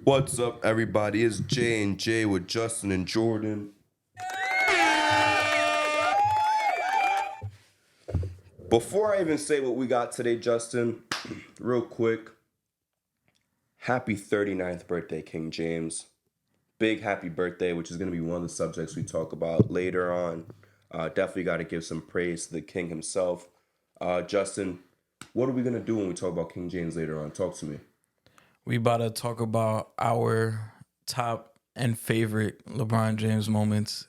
What's up, everybody? It's J and J with Justin and Jordan. Before I even say what we got today, Justin, real quick, happy 39th birthday, King James. Big happy birthday, which is going to be one of the subjects we talk about later on. Definitely got to give some praise to the king himself. Justin, what are we going to do when we talk about King James later on? Talk to me. We about to talk about our top and favorite LeBron James moments.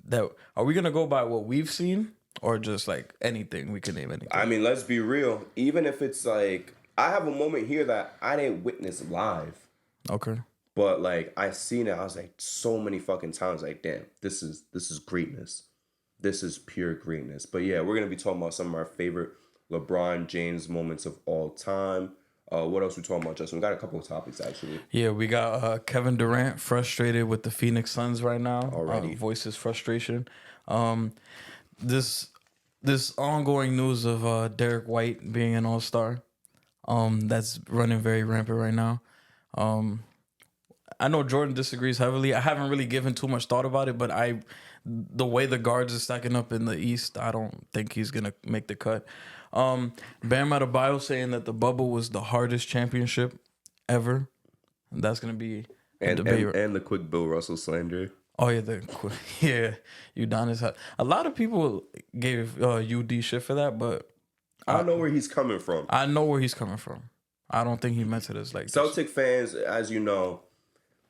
That are we gonna go by what we've seen, or just like anything we can name anything? I mean, let's be real. Even if it's like, I have a moment here that I didn't witness live, Okay. but like I seen it. I was like, so many fucking times, like, damn, this is greatness. This is pure greatness. But yeah, we're gonna be talking about some of our favorite LeBron James moments of all time. What else we talking about, Justin? We got a couple of topics actually. Yeah, we got Kevin Durant frustrated with the Phoenix Suns right now. Already. Voices frustration. This ongoing news of Derek White being an All-Star. That's running very rampant right now. I know Jordan disagrees heavily. I haven't really given too much thought about it, but the way the guards are stacking up in the East, I don't think he's gonna make the cut. Bam Adebayo saying that the bubble was the hardest championship ever. That's gonna be a debate. And the quick Bill Russell slander. Oh yeah, yeah, Udonis. A lot of people gave UD shit for that, but I don't know where he's coming from. I know where he's coming from. I don't think he meant it as like Celtic fans, as you know,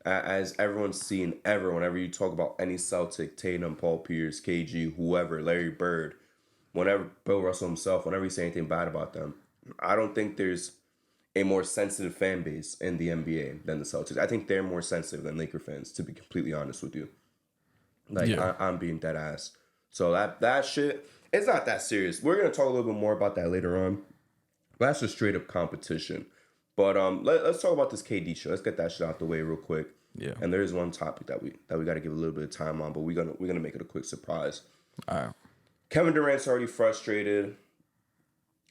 as everyone's seen ever, whenever you talk about any Celtic, Tatum, Paul Pierce, KG, whoever, Larry Bird, whenever Bill Russell himself, whenever you say anything bad about them, I don't think there's a more sensitive fan base in the NBA than the Celtics. I think they're more sensitive than Laker fans, to be completely honest with you. Like, yeah. I'm being dead ass. So that shit, it's not that serious. We're going to talk a little bit more about that later on. But that's just straight up competition. But let's talk about this KD shit. Let's get that shit out the way real quick. Yeah. And there is one topic that we got to give a little bit of time on, but we're gonna make it a quick surprise. All right. Kevin Durant's already frustrated.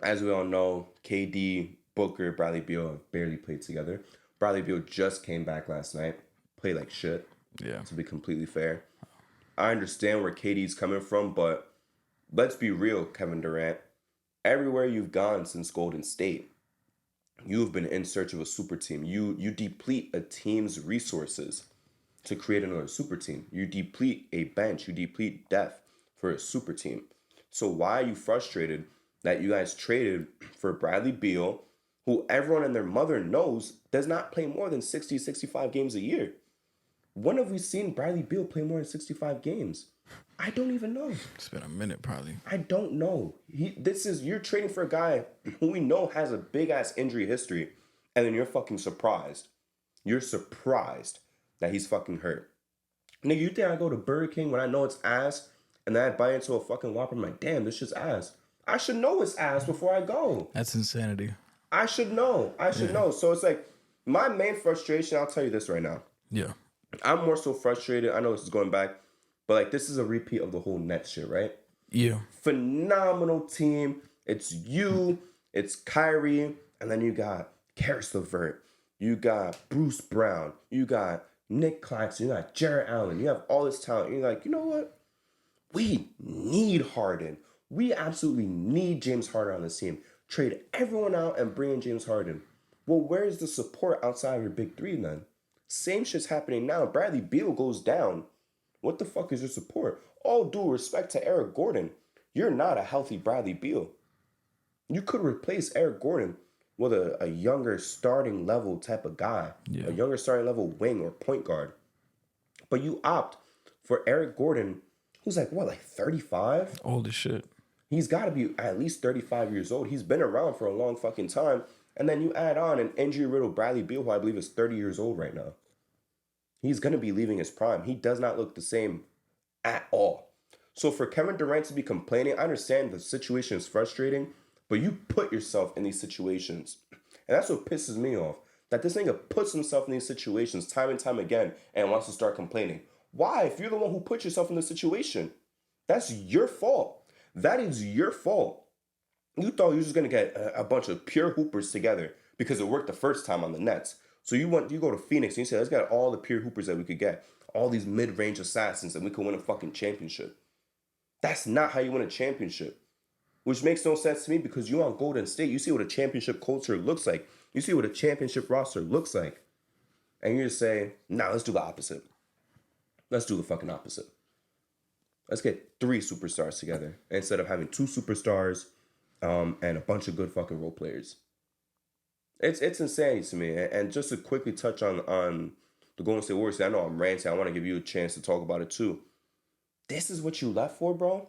As we all know, KD, Booker, Bradley Beal have barely played together. Bradley Beal just came back last night, played like shit. Yeah. To be completely fair, I understand where KD's coming from, but let's be real, Kevin Durant. Everywhere you've gone since Golden State, you've been in search of a super team. You deplete a team's resources to create another super team. You deplete a bench. You deplete depth for a super team. So why are you frustrated that you guys traded for Bradley Beal, who everyone and their mother knows does not play more than 60, 65 games a year? When have we seen Bradley Beal play more than 65 games? I don't even know. It's been a minute, probably. I don't know. You're trading for a guy who we know has a big ass injury history, and then you're fucking surprised. You're surprised that he's fucking hurt. Nigga, you think I go to Burger King when I know it's ass, and then I bite into a fucking Whopper? I'm like, damn, this shit's ass. I should know it's ass before I go. That's insanity. I should know. Know. So it's like, my main frustration, I'll tell you this right now. Yeah. I'm more so frustrated. I know this is going back, but like, this is a repeat of the whole Nets shit, right? Yeah. Phenomenal team. It's you, it's Kyrie, and then you got Karis LeVert. You got Bruce Brown. You got Nick Claxton. You got Jarrett Allen. You have all this talent. You're like, you know what? We need Harden. We absolutely need James Harden on this team. Trade everyone out and bring in James Harden. Well, where's the support outside of your big three then? Same shit's happening now. Bradley Beal goes down. What the fuck is your support? All due respect to Eric Gordon, you're not a healthy Bradley Beal. You could replace Eric Gordon with a younger starting level type of guy. Yeah. A younger starting level wing or point guard. But you opt for Eric Gordon, who's like 35? Old as shit. He's got to be at least 35 years old. He's been around for a long fucking time. And then you add on an injury-riddled Bradley Beal, who I believe is 30 years old right now. He's going to be leaving his prime. He does not look the same at all. So for Kevin Durant to be complaining, I understand the situation is frustrating, but you put yourself in these situations. And that's what pisses me off. That this nigga puts himself in these situations time and time again and wants to start complaining. Why? If you're the one who put yourself in this situation, that's your fault. That is your fault. You thought you were just going to get a bunch of pure hoopers together because it worked the first time on the Nets. So you go to Phoenix and you say, let's get all the pure hoopers that we could get, all these mid-range assassins, and we could win a fucking championship. That's not how you win a championship. Which makes no sense to me because you on Golden State, you see what a championship culture looks like. You see what a championship roster looks like. And you just say, nah, let's do the opposite. Let's do the fucking opposite. Let's get 3 superstars together instead of having 2 superstars and a bunch of good fucking role players. It's insanity to me. And just to quickly touch on the Golden State Warriors, I know I'm ranting. I want to give you a chance to talk about it too. This is what you left for, bro?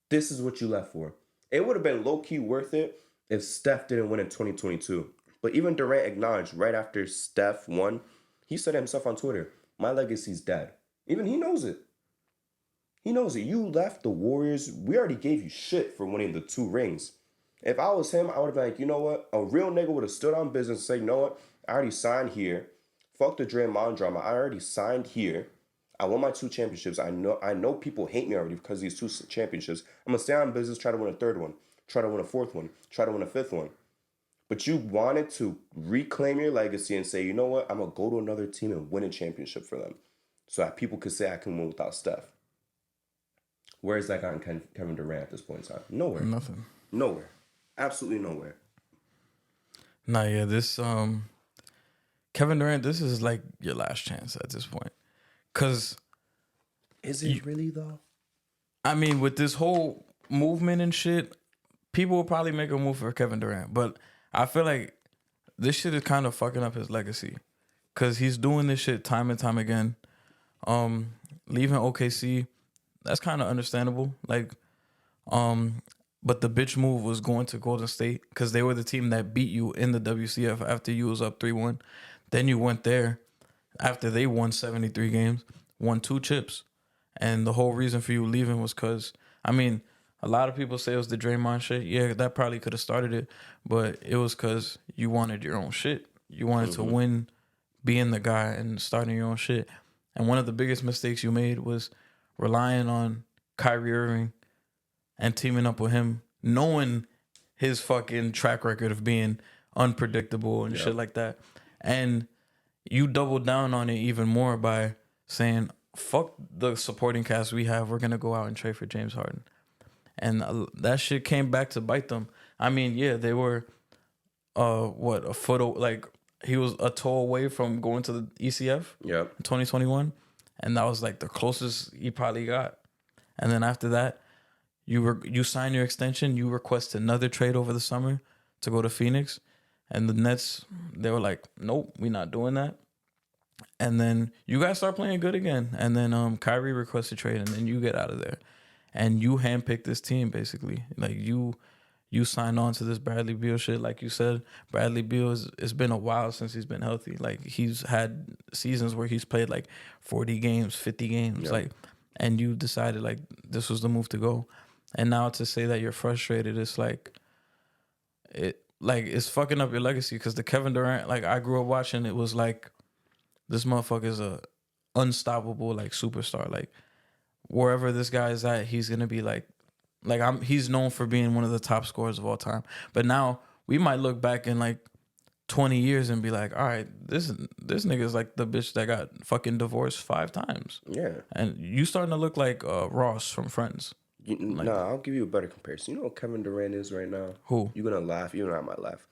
This is what you left for. It would have been low-key worth it if Steph didn't win in 2022. But even Durant acknowledged right after Steph won, he said himself on Twitter, my legacy's dead. Even he knows it. He knows it. You left the Warriors. We already gave you shit for winning the 2 rings. If I was him, I would have been like, you know what? A real nigga would have stood on business and said, you know what? I already signed here. Fuck the Draymond drama. I already signed here. I won my 2 championships. I know people hate me already because of these 2 championships. I'm going to stay on business, try to win a 3rd one, try to win a 4th one, try to win a 5th one. But you wanted to reclaim your legacy and say, you know what? I'm going to go to another team and win a championship for them so that people could say I can win without Steph. Where is that guy in Kevin Durant at this point in time? Nowhere. Nothing. Nowhere. Absolutely nowhere. Nah, yeah, this Kevin Durant, this is like your last chance at this point. Cause is it really though? I mean, with this whole movement and shit, people will probably make a move for Kevin Durant. But I feel like this shit is kind of fucking up his legacy. Cause he's doing this shit time and time again. Leaving OKC, that's kind of understandable. Like, but the bitch move was going to Golden State because they were the team that beat you in the WCF after you was up 3-1. Then you went there after they won 73 games, won 2 chips. And the whole reason for you leaving was because, I mean, a lot of people say it was the Draymond shit. Yeah, that probably could have started it. But it was because you wanted your own shit. You wanted to win being the guy and starting your own shit. And one of the biggest mistakes you made was relying on Kyrie Irving and teaming up with him, knowing his fucking track record of being unpredictable and shit like that. And you doubled down on it even more by saying, fuck the supporting cast we have. We're going to go out and trade for James Harden. And that shit came back to bite them. I mean, yeah, they were, a foot, like, he was a toe away from going to the ECF in 2021. And that was like the closest he probably got. And then after that, you sign your extension. You request another trade over the summer to go to Phoenix. And the Nets, they were like, nope, we're not doing that. And then you guys start playing good again. And then Kyrie requests a trade, and then you get out of there. And you handpicked this team, basically. Like, you signed on to this Bradley Beal shit. Like you said, Bradley Beal, it's been a while since he's been healthy. Like, he's had seasons where he's played, like, 40 games, 50 games. Like, and you decided, like, this was the move to go. And now to say that you're frustrated, it's like, it's fucking up your legacy. Because the Kevin Durant, like, I grew up watching, it was like, this motherfucker is a unstoppable, like, superstar. Like, wherever this guy is at, he's gonna be he's known for being one of the top scorers of all time. But now we might look back in like 20 years and be like, all right, this nigga's like the bitch that got fucking divorced 5 times. Yeah. And you starting to look like Ross from Friends. I'll give you a better comparison. You know what Kevin Durant is right now? Who? You're gonna laugh. You and I might laugh.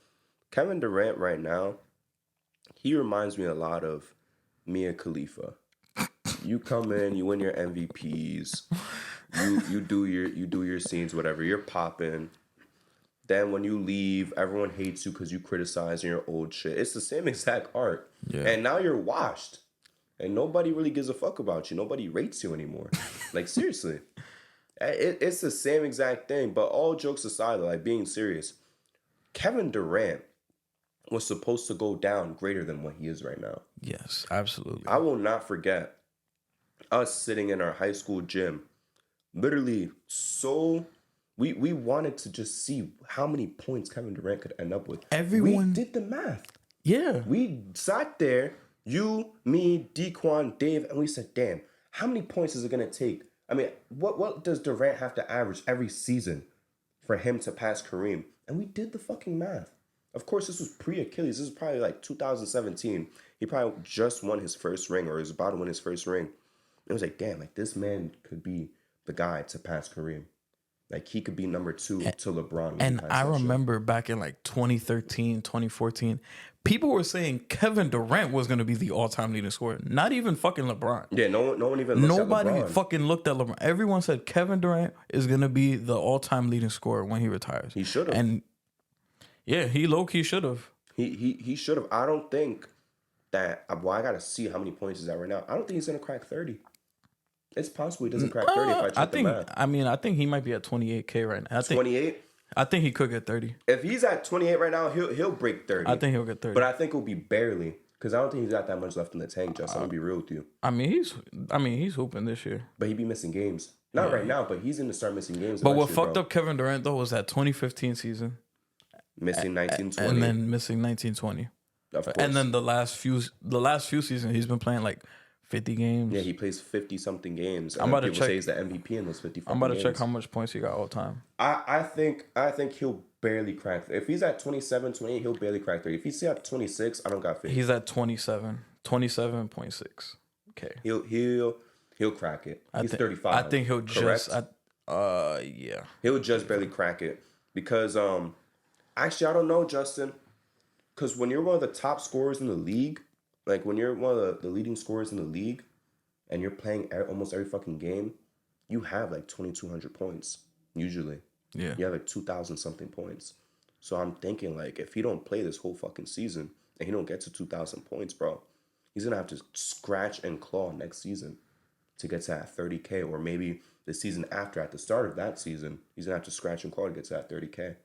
Kevin Durant right now, he reminds me a lot of Mia Khalifa. You come in, you win your MVPs, you do your scenes, whatever. You're popping. Then when you leave, everyone hates you because you criticizing your old shit. It's the same exact art. Yeah. And now you're washed. And nobody really gives a fuck about you. Nobody rates you anymore. Like, seriously. It's the same exact thing. But all jokes aside, like, being serious, Kevin Durant was supposed to go down greater than what he is right now. Yes, absolutely. I will not forget us sitting in our high school gym. Literally, we wanted to just see how many points Kevin Durant could end up with. We did the math. Yeah. We sat there, you, me, Dequan, Dave, and we said, damn, how many points is it going to take? I mean, what does Durant have to average every season for him to pass Kareem? And we did the fucking math. Of course, this was pre-Achilles. This is probably like 2017. He probably just won his first ring or is about to win his first ring. It was like, damn, like this man could be the guy to pass Kareem. Like he could be number 2 to LeBron. And I remember back in like 2013, 2014, people were saying Kevin Durant was going to be the all-time leading scorer. Not even fucking LeBron. Yeah, no one even looked Nobody at LeBron. fucking looked at LeBron. Everyone said Kevin Durant is going to be the all-time leading scorer when he retires. He should have. And yeah, he low-key should have. He should have. I don't think that. Well, I got to see how many points he's at right now. I don't think he's going to crack 30. It's possible he doesn't crack 30 if I check the math. I think he might be at 28K right now. 28? I think he could get 30. If he's at 28 right now, he'll break 30. I think he'll get 30. But I think it'll be barely. Because I don't think he's got that much left in the tank, Justin. I'm going to be real with you. I mean, he's hooping this year. But he'd be missing games. Not right now, but he's going to start missing games. But what fucked up Kevin Durant, though, was that 2015 season. Missing 1920. And then missing 1920. Of course. And then the last few seasons, he's been playing like 50 games. Yeah, he plays 50-something games. I'm about to check. Say he's the MVP in those 50 I'm about to games. check how much points he got all time. I think he'll barely crack. If he's at 27, 28, he'll barely crack 30. If he's at 26, I don't got 50. He's at 27.6. Okay. He'll crack it. He's 35. I think he'll correct? yeah. He'll just barely crack it because actually I don't know, Justin, because when you're one of the top scorers in the league, like when you're one of the leading scorers in the league, and you're playing almost every fucking game, you have like 2,200 points usually. Yeah. You have like 2,000 something points. So I'm thinking like if he don't play this whole fucking season and he don't get to 2,000 points, bro, he's gonna have to scratch and claw next season to get to that 30K, or maybe the season after, at the start of that season, he's gonna have to scratch and claw to get to that 30K.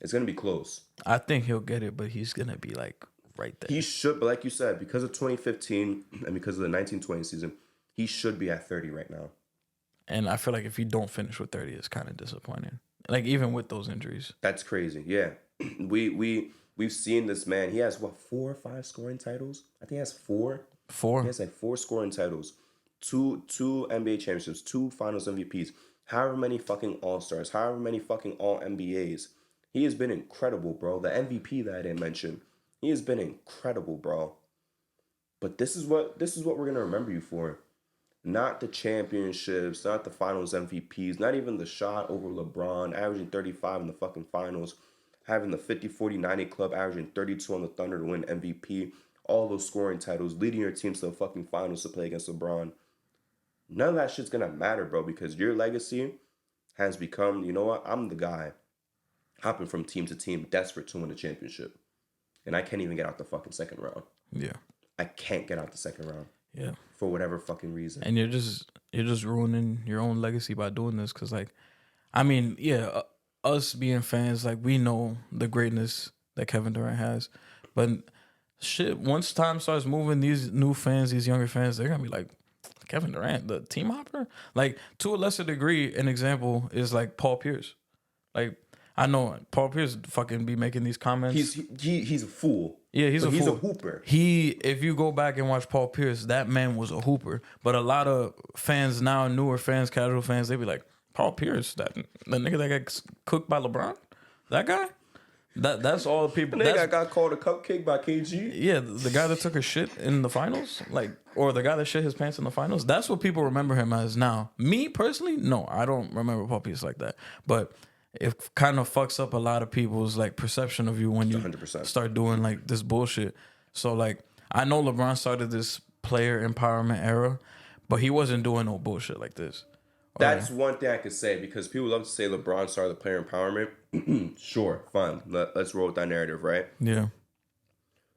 It's gonna be close. I think he'll get it, but he's gonna be like right there. He should, but like you said, because of 2015 and because of the 1920 season, he should be at 30 right now. And I feel like if you don't finish with 30, it's kind of disappointing. Like even with those injuries. That's crazy. Yeah. We've seen this man. He has 4 or 5 scoring titles? I think he has 4. 4. He has like 4 scoring titles. Two NBA championships, 2 finals MVPs, however many fucking All-Stars, however many fucking All-NBAs. He has been incredible, bro. The MVP that I didn't mention. He has been incredible, bro. But this is what we're gonna remember you for. Not the championships, not the finals MVPs, not even the shot over LeBron, averaging 35 in the fucking finals, having the 50-40-90 club, averaging 32 on the Thunder to win MVP, all those scoring titles, leading your teams to the fucking finals to play against LeBron. None of that shit's gonna matter, bro, because your legacy has become, you know what, I'm the guy hopping from team to team, desperate to win a championship. And I can't even get out the fucking second round. Yeah. I can't get out the second round. Yeah. For whatever fucking reason. And you're just ruining your own legacy by doing this, because like, I mean, yeah, us being fans, like we know the greatness that Kevin Durant has, but shit, once time starts moving, these new fans, these younger fans, they're gonna be like, Kevin Durant, the team hopper. Like to a lesser degree, an example is like Paul Pierce. Like I know Paul Pierce fucking be making these comments. He's a fool. Yeah, he's a fool. He's a hooper. If you go back and watch Paul Pierce, that man was a hooper. But a lot of fans now, newer fans, casual fans, they be like, Paul Pierce, the nigga that got cooked by LeBron, that guy. That's all people. The nigga got called a cupcake by KG. Yeah, the guy that took a shit in the finals, like, or the guy that shit his pants in the finals. That's what people remember him as now. Me personally, no, I don't remember Paul Pierce like that. But it kind of fucks up a lot of people's like perception of you when you 100%. start doing like this bullshit. So like, I know LeBron started this player empowerment era, but he wasn't doing no bullshit like this. That's one thing I could say, because people love to say LeBron started the player empowerment. Sure, fine. Let's roll with that narrative, right? Yeah.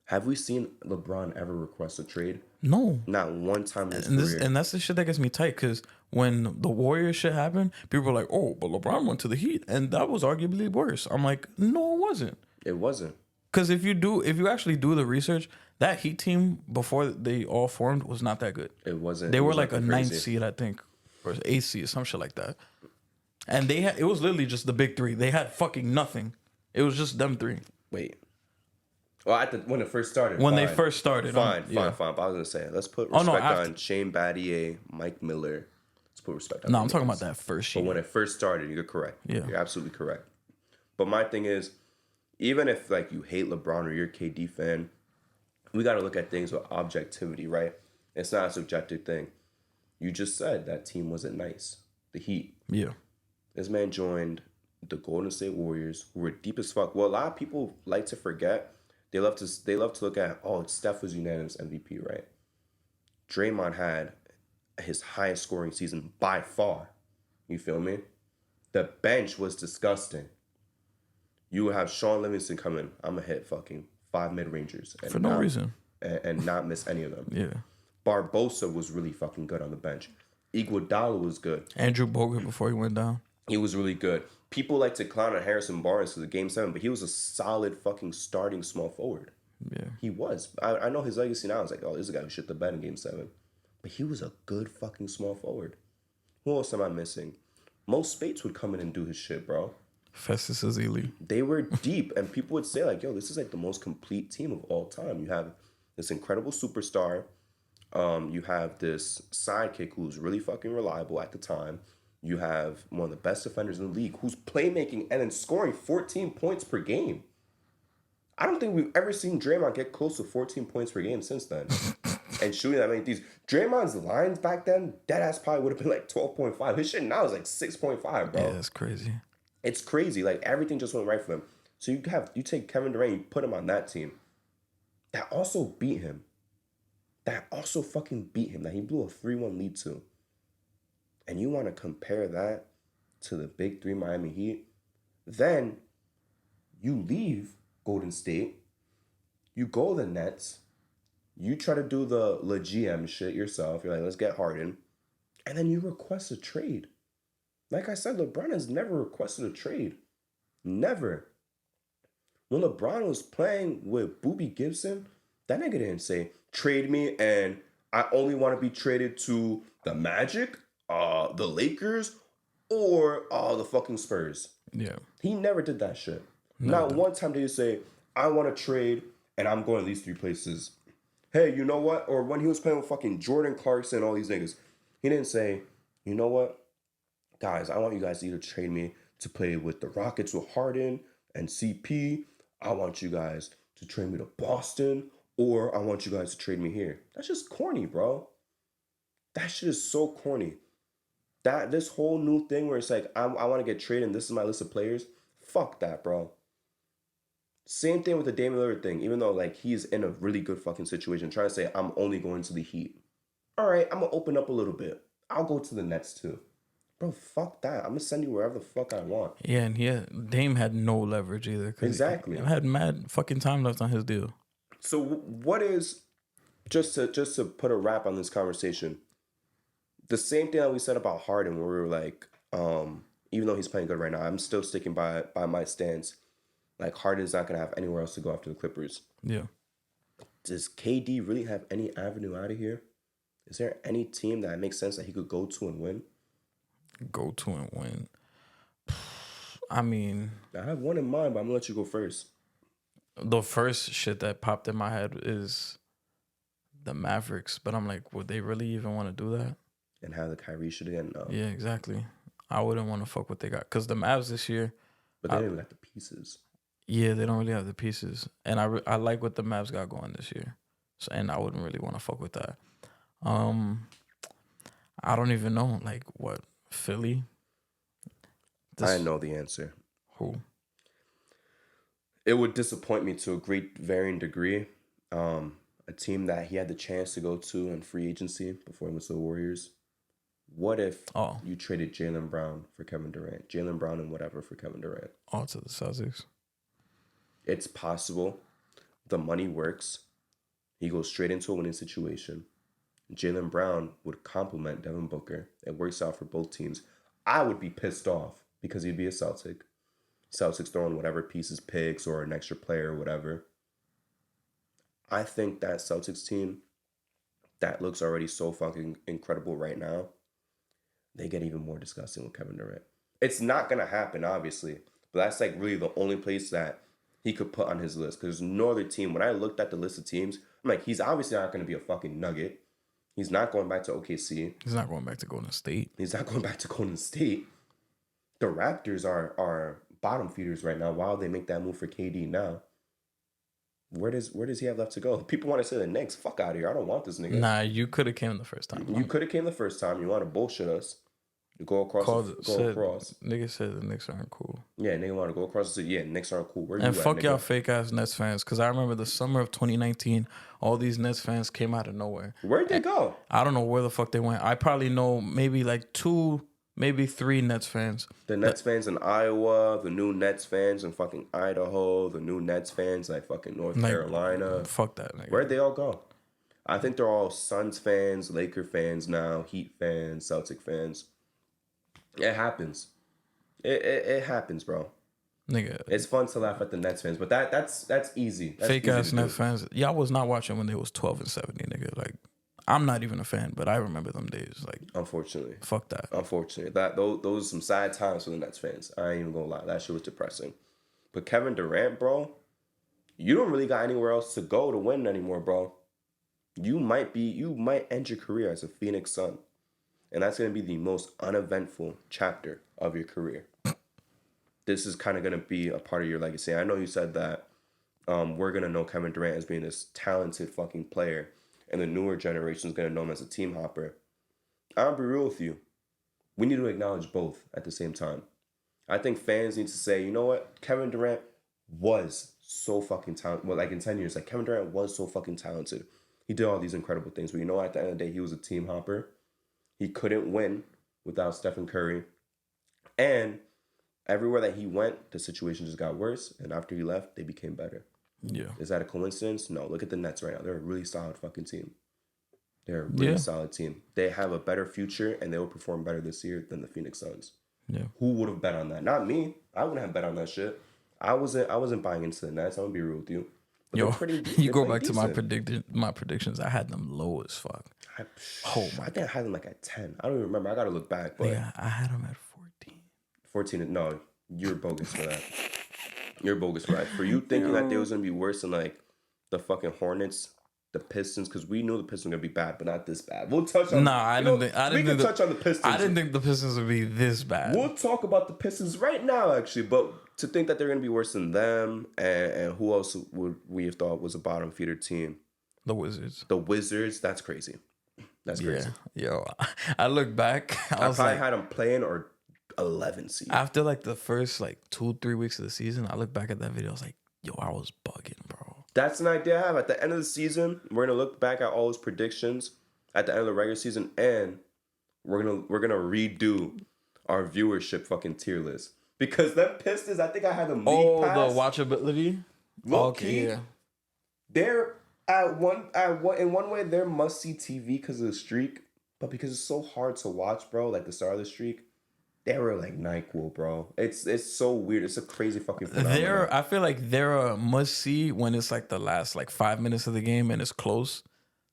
Have we seen LeBron ever request a trade? No. Not one time in his career. And that's the shit that gets me tight, because when the Warriors shit happened, people were like, oh, but LeBron went to the Heat, and that was arguably worse. I'm like, no, it wasn't. It wasn't. Because if you actually do the research, that Heat team before they all formed was not that good. It wasn't. They it were was like a crazy. 9th seed, I think, or 8th seed, some shit like that. And it was literally just the big 3. They had fucking nothing. It was just them 3. Wait. Well, when it first started. When they first started. Fine. But I was going to say, let's put respect on Shane Battier, Mike Miller. Let's put respect on No, I'm talking about that first year. But when it first started, you're correct. Yeah. You're absolutely correct. But my thing is, even if like you hate LeBron or you're a KD fan, we got to look at things with objectivity, right? It's not a subjective thing. You just said that team wasn't nice. The Heat. Yeah. This man joined the Golden State Warriors, who were deep as fuck. Well, a lot of people like to forget. They love to look at, oh, Steph was unanimous MVP, right? Draymond had his highest scoring season by far. You feel me? The bench was disgusting. You would have Sean Livingston come in. I'm gonna hit fucking 5 mid-rangers For no reason. and not miss any of them. Yeah. Barbosa was really fucking good on the bench. Iguodala was good. Andrew Bogut before he went down. He was really good. People like to clown on Harrison Barnes because of Game 7, but he was a solid fucking starting small forward. Yeah. He was. I know his legacy now. It's like, oh, this is a guy who shit the bed in Game 7. But he was a good fucking small forward. Who else am I missing? Most Spates would come in and do his shit, bro. Festus Ezeli. They were deep, and people would say, like, yo, this is like the most complete team of all time. You have this incredible superstar. You have this sidekick who's really fucking reliable at the time. You have one of the best defenders in the league who's playmaking and then scoring 14 points per game. I don't think we've ever seen Draymond get close to 14 points per game since then. And shooting that many threes. Draymond's lines back then, deadass probably would have been like 12.5. His shit now is like 6.5, bro. Yeah, that's crazy. It's crazy. Like, everything just went right for him. So you take Kevin Durant, you put him on that team. That also beat him. That also fucking beat him. That he blew a 3-1 lead to. And you want to compare that to the big three Miami Heat? Then you leave Golden State. You go to the Nets. You try to do the GM shit yourself. You're like, let's get Harden. And then you request a trade. Like I said, LeBron has never requested a trade. Never. When LeBron was playing with Boobie Gibson, that nigga didn't say, trade me and I only want to be traded to the Magic, the Lakers, or the fucking Spurs. Yeah. He never did that shit. No, Not one time did he say, I want to trade and I'm going to these 3 places. Hey, you know what? Or when he was playing with fucking Jordan Clarkson and all these niggas, he didn't say, you know what? Guys, I want you guys to either trade me to play with the Rockets with Harden and CP. I want you guys to trade me to Boston, or I want you guys to trade me here. That's just corny, bro. That shit is so corny. This whole new thing where it's like, I want to get traded and this is my list of players. Fuck that, bro. Same thing with the Damian Lillard thing. Even though like he's in a really good fucking situation, trying to say I'm only going to the Heat. All right, I'm gonna open up a little bit. I'll go to the Nets too. Bro, fuck that. I'm gonna send you wherever the fuck I want. Yeah, and Dame had no leverage either. Exactly. He had mad fucking time left on his deal. So what is, just to put a wrap on this conversation, the same thing that we said about Harden, where we were like, even though he's playing good right now, I'm still sticking by my stance. Like, Harden's not gonna have anywhere else to go after the Clippers. Yeah. Does KD really have any avenue out of here? Is there any team that makes sense that he could go to and win? Go to and win. I mean, I have one in mind, but I'm gonna let you go first. the first shit that popped in my head is the Mavericks, but I'm like, would they really even want to do that? And have the Kyrie shit again? No. Yeah, exactly. I wouldn't want to fuck what they got, because the Mavs this year, But they don't even got the pieces. yeah, they don't really have the pieces, and I like what the Mavs got going this year, so, and I wouldn't really want to fuck with that. I don't even know, like, what, Philly? I know the answer. Who? It would disappoint me to a great varying degree. A team that he had the chance to go to in free agency before he went to the Warriors. What if you traded Jaylen Brown for Kevin Durant? Jaylen Brown and whatever for Kevin Durant. To the Celtics. It's possible. The money works. He goes straight into a winning situation. Jaylen Brown would complement Devin Booker. It works out for both teams. I would be pissed off because he'd be a Celtic. Celtics throwing whatever pieces, picks, or an extra player or whatever. I think that Celtics team that looks already so fucking incredible right now, they get even more disgusting with Kevin Durant. It's not going to happen, obviously, but that's like really the only place that he could put on his list, because there's no other team. When I looked at the list of teams, I'm like, he's obviously not going to be a fucking Nugget. He's not going back to OKC. He's not going back to Golden State. He's not going back to Golden State. The Raptors are bottom feeders right now. Why would they make that move for KD now? Where does he have left to go? People want to say the Knicks. Fuck out of here. I don't want this nigga. Nah, you could have came the first time. You could have came the first time. You want to bullshit us. You go across. Nigga said the Knicks aren't cool. Yeah, nigga want to go across the city. Yeah, Knicks aren't cool. Where you And at, fuck nigga? y'all fake ass Nets fans. Because I remember the summer of 2019, all these Nets fans came out of nowhere. Where'd they go? I don't know where the fuck they went. I probably know maybe like 2, maybe 3 Nets fans. The Nets fans in Iowa, the new Nets fans in fucking Idaho, the new Nets fans like fucking North Carolina. Fuck that nigga. Where'd they all go? I think they're all Suns fans, Laker fans now, Heat fans, Celtic fans. It happens. It happens, bro. Nigga. It's fun to laugh at the Nets fans, but that's easy. That's fake easy ass to Nets do. fans. Y'all was not watching when they was 12-70, nigga. Like, I'm not even a fan, but I remember them days. Like, Unfortunately. fuck that. Unfortunately. Those are some sad times for the Nets fans. I ain't even gonna lie. That shit was depressing. But Kevin Durant, bro, you don't really got anywhere else to go to win anymore, bro. You might end your career as a Phoenix Sun. And that's gonna be the most uneventful chapter of your career. This is kind of going to be a part of your legacy. I know you said that we're going to know Kevin Durant as being this talented fucking player, and the newer generation is going to know him as a team hopper. I'll be real with you. We need to acknowledge both at the same time. I think fans need to say, you know what? Kevin Durant was so fucking talented. Well, like in 10 years, like Kevin Durant was so fucking talented. He did all these incredible things. But you know, at the end of the day, he was a team hopper. He couldn't win without Stephen Curry. And everywhere that he went, the situation just got worse. And after he left, they became better. Yeah. Is that a coincidence? No. Look at the Nets right now. They're a really solid fucking team. They're a really solid team. They have a better future, and they will perform better this year than the Phoenix Suns. Yeah. Who would have bet on that? Not me. I wouldn't have bet on that shit. I wasn't buying into the Nets. I'm gonna be real with you. But You go back to my predictions. I had them low as fuck. I think I had them like at 10. I don't even remember. I gotta look back. But yeah, I had them at 14. 14. No, you're bogus for that. You're bogus for that. For you thinking that they was gonna be worse than like the fucking Hornets, the Pistons, because we knew the Pistons were gonna be bad, but not this bad. We'll touch on. We can touch on the Pistons. I didn't think the Pistons would be this bad. We'll talk about the Pistons right now, actually. But to think that they're gonna be worse than them, and who else would we have thought was a bottom feeder team? The Wizards. The Wizards. That's crazy. That's crazy. Yeah, yo, I look back. I probably had them playing or 11 seed. After like the first like 2-3 weeks of the season, I look back at that video. I was like, yo, I was bugging, bro. That's an idea I have. At the end of the season, we're gonna look back at all those predictions at the end of the regular season, and we're gonna redo our viewership fucking tier list. Because them Pistons, I think I had them league pass. The watchability. Okay, yeah. They're in one way they're must see TV because of the streak, but because it's so hard to watch, bro. Like the start of the streak, they were like NyQuil, bro. It's so weird. It's a crazy fucking phenomenon. I feel like they're a must see when it's like the last like 5 minutes of the game and it's close.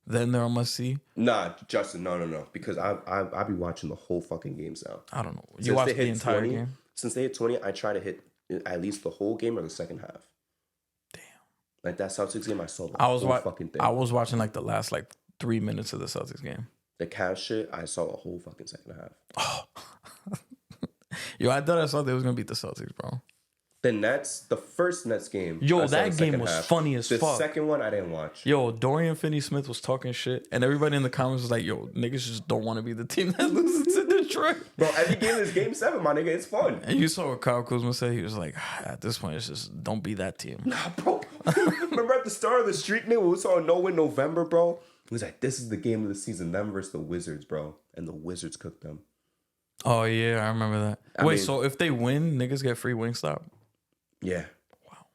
Then they're a must see. Nah, Justin, no. Because I be watching the whole fucking games now. I don't know. You watch the entire 20, game? Since they hit 20, I try to hit at least the whole game or the second half. Damn. Like that Celtics game, I saw the whole fucking thing. I was watching like the last like 3 minutes of the Celtics game. The Cavs shit, I saw the whole fucking second half. Oh. Yo, I thought I saw they was gonna beat the Celtics, bro. The Nets, the first Nets game. Yo, that game was funny as fuck. The second one, I didn't watch. Yo, Dorian Finney-Smith was talking shit, and everybody in the comments was like, yo, niggas just don't want to be the team that loses to Detroit. Bro, every game is game 7, my nigga. It's fun. And you saw what Kyle Kuzma said? He was like, at this point, it's just don't be that team. Nah, bro. Remember at the start of the streak, nigga, we saw no-win November, bro? He was like, this is the game of the season, them versus the Wizards, bro. And the Wizards cooked them. Oh, yeah, I remember that. I mean, so if they win, niggas get free Wingstop? Yeah. Wow.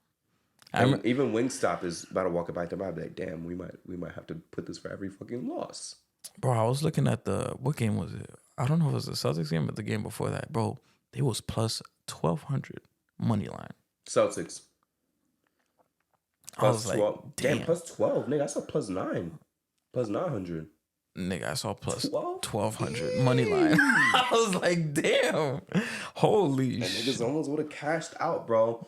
And even Wingstop is about to walk it back to my like, damn, we might have to put this for every fucking loss. Bro, I was looking at what game was it? I don't know if it was the Celtics game, but the game before that, bro, they was plus 1,200 money line. Celtics. I was like, 12. Damn, plus 12, nigga. I saw plus 9. Plus 900. Nigga, I saw plus 1,200 money line. I was like, damn. Holy shit. Niggas almost would have cashed out, bro.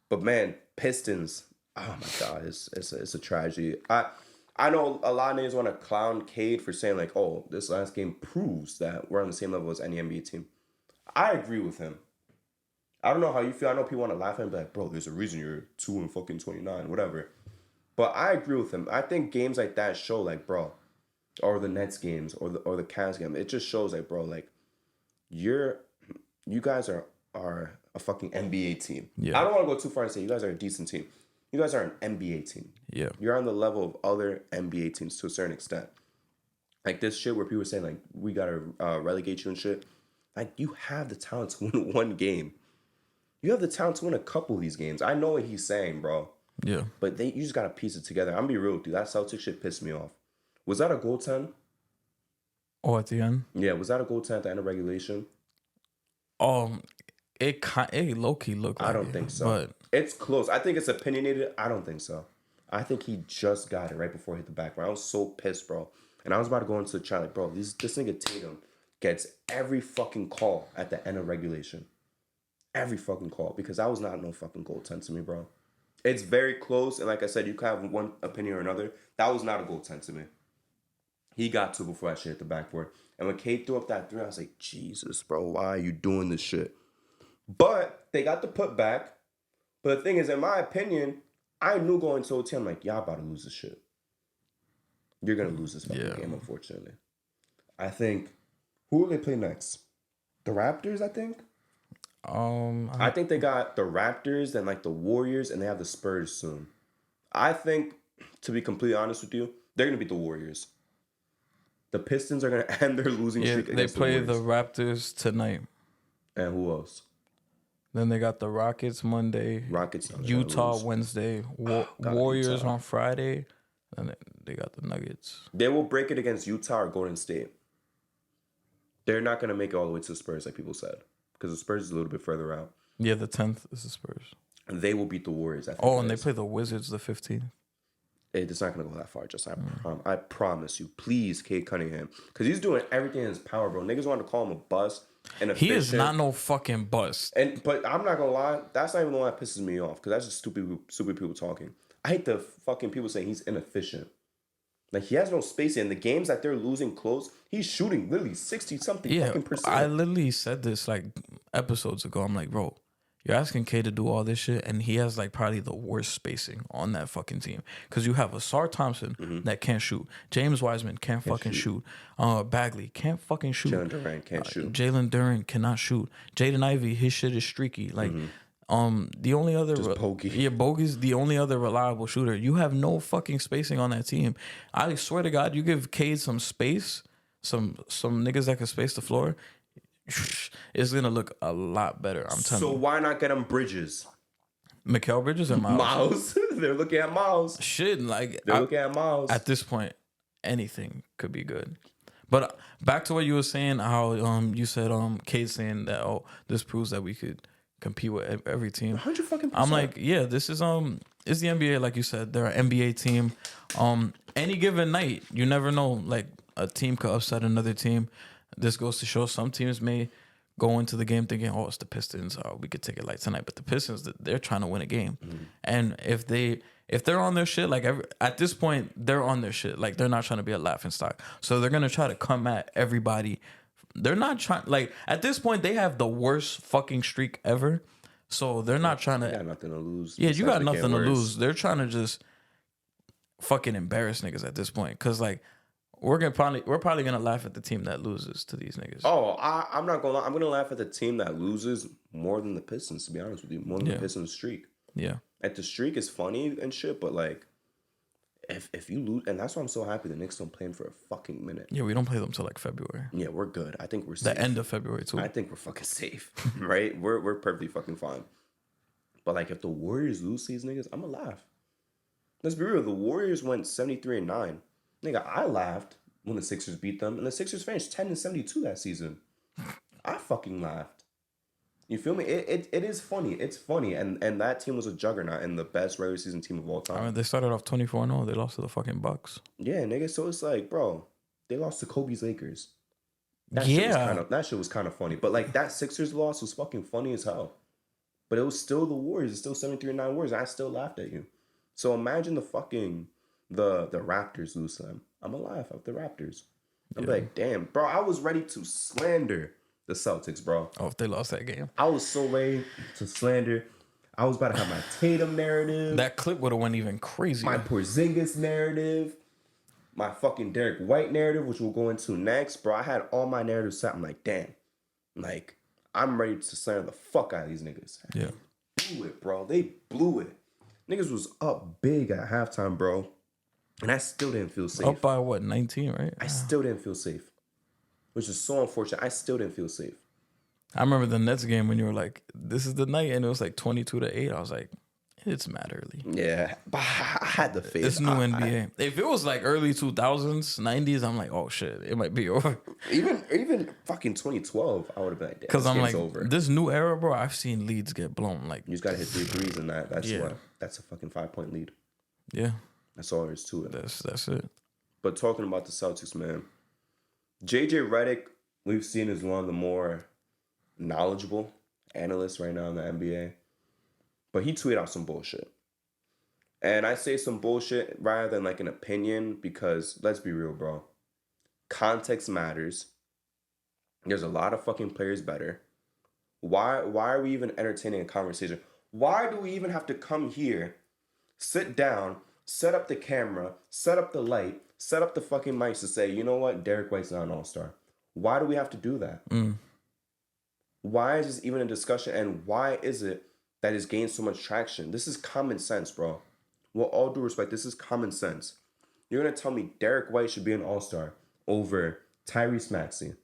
But man, Pistons. Oh my God, it's a tragedy. I know a lot of niggas want to clown Cade for saying like, oh, this last game proves that we're on the same level as any NBA team. I agree with him. I don't know how you feel. I know people want to laugh at him, but like, bro, there's a reason you're 2 and fucking 29, whatever. But I agree with him. I think games like that show, like, bro, or the Nets games or the Cavs game, it just shows like, bro, like you're you guys are a fucking NBA team. Yeah. I don't want to go too far and say you guys are a decent team. You guys are an NBA team. Yeah. You're on the level of other NBA teams to a certain extent. Like this shit where people are saying like we gotta relegate you and shit. Like you have the talent to win one game. You have the talent to win a couple of these games. I know what he's saying, bro. Yeah. But you just gotta piece it together. I'm gonna be real with you. That Celtics shit pissed me off. Was that a goaltend? Oh, at the end. Yeah, was that a goaltend at the end of regulation? It low key looked like I don't it, think so. but It's close. I think it's opinionated. I don't think so. I think he just got it right before he hit the background. I was so pissed, bro. And I was about to go into the chat like, bro, this nigga Tatum gets every fucking call at the end of regulation. Every fucking call. Because that was not no fucking goaltend to me, bro. It's very close. And like I said, you can have one opinion or another. That was not a goaltend to me. He got to before that shit hit the backboard. And when Kate threw up that three, I was like, Jesus, bro, why are you doing this shit? But they got the putback. But the thing is, in my opinion, I knew going to OT, I'm like, y'all about to lose this shit. You're going to lose this fucking game, unfortunately. I think, who will they play next? The Raptors, I think? I think they got the Raptors, then like the Warriors, and they have the Spurs soon. I think, to be completely honest with you, they're going to beat the Warriors. The Pistons are going to end their losing streak against the Warriors. They play the Raptors tonight. And who else? Then they got the Rockets Monday. Rockets. Utah Wednesday. Warriors Utah. on Friday. And they got the Nuggets. They will break it against Utah or Golden State. They're not going to make it all the way to the Spurs like people said. Because the Spurs is a little bit further out. Yeah, the 10th is the Spurs. And they will beat the Warriors. I think and they play the Wizards the 15th. It's not going to go that far. Just I promise you. Please, Kate Cunningham. Because he's doing everything in his power, bro. Niggas want to call him a bust. He is not no fucking bust. But I'm not going to lie. That's not even the one that pisses me off. Because that's just stupid people talking. I hate the fucking people saying he's inefficient. Like, he has no space in the games that they're losing close. He's shooting literally 60-something fucking percent. I literally said this like episodes ago. I'm like, bro, you're asking K to do all this shit, and he has like probably the worst spacing on that fucking team. Because you have Asar Thompson that can't shoot. James Wiseman can't fucking shoot. Bagley can't fucking shoot. Jalen Duran can't shoot. Jalen Duran cannot shoot. Jaden Ivey, his shit is streaky. Like, the only other Bogey's the only other reliable shooter. You have no fucking spacing on that team. I swear to God, you give Cade some space, some niggas that can space the floor, it's gonna look a lot better. I'm telling you. So why not get him Bridges? Mikal Bridges and Miles. They're looking at Miles. Shit, like they're looking at Miles. At this point, anything could be good. But back to what you were saying, how you said Cade saying that this proves that we could compete with every team. 100%. I'm like, yeah, this is it's the NBA, like you said. They're an NBA team. Any given night, you never know. Like a team could upset another team. This goes to show some teams may go into the game thinking, oh, it's the Pistons. We could take it light tonight. But the Pistons, they're trying to win a game. And if they're on their shit, like at this point, they're on their shit. Like they're not trying to be a laughing stock. So they're gonna try to come at everybody. They're not trying, like, at this point, they have the worst fucking streak ever. So they're not trying to. You got nothing to lose. Yeah, you got nothing to lose. They're trying to just fucking embarrass niggas at this point. Because, like, we're probably going to laugh at the team that loses to these niggas. Oh, I'm not going to lie. I'm going to laugh at the team that loses more than the Pistons, to be honest with you. More than the Pistons streak. Yeah. Like, the streak is funny and shit, but, like, if you lose, and that's why I'm so happy the Knicks don't play them for a fucking minute. Yeah, we don't play them till like February. Yeah, we're good. I think we're safe. The end of February too. I think we're fucking safe, right? We're perfectly fucking fine. But like, if the Warriors lose these niggas, I'm gonna laugh. Let's be real. The Warriors went 73-9. Nigga, I laughed when the Sixers beat them, and the Sixers finished 10-72 that season. I fucking laughed. You feel me? It is funny. It's funny. And that team was a juggernaut and the best regular season team of all time. I mean, they started off 24-0. They lost to the fucking Bucks. Yeah, nigga. So it's like, bro, they lost to Kobe's Lakers. That shit was kind of funny. But like that Sixers loss was fucking funny as hell. But it was still the Warriors. It's still 73-9 Warriors. I still laughed at you. So imagine the fucking the Raptors lose to them. I'm gonna laugh at the Raptors. I'm like, damn, bro, I was ready to slander The Celtics, bro. Oh, if they lost that game, I was so ready to slander. I was about to have my Tatum narrative, that clip would have went even my crazier. Porzingis narrative, my fucking Derek White narrative, which we'll go into next, bro. I had all my narratives set. I'm like, damn. Like, I'm ready to slander the fuck out of these niggas. Yeah. Blew it, bro. They blew it. Niggas was up big at halftime, bro. And I still didn't feel safe. Up by what, 19, right? I still didn't feel safe. Which is so unfortunate. I still didn't feel safe. I remember the Nets game when you were like, this is the night, and it was like 22-8. I was like, it's mad early. Yeah. But I had the faith. It's new NBA. If it was like early 2000s, 90s, I'm like, oh shit, it might be over. Even fucking 2012, I would have been like, damn, Because this I'm game's like, over. this new era, bro, I've seen leads get blown. Like, You just gotta hit 3 threes and that's Yeah. what. That's a fucking 5-point lead. yeah, That's all there is to it. that's it. But talking about the Celtics, man, JJ Redick, we've seen as one of the more knowledgeable analysts right now in the NBA. But he tweeted out some bullshit. And I say some bullshit rather than like an opinion because let's be real, bro. Context matters. There's a lot of fucking players better. Why are we even entertaining a conversation? Why do we even have to come here, sit down, set up the camera, set up the light, set up the fucking mics to say, you know what, Derek White's not an all-star? Why do we have to do that? Why is this even a discussion? And why is it that it's gained so much traction? This is common sense, bro. With all due respect, this is common sense. You're going to tell me Derek White should be an all-star over Tyrese Maxey,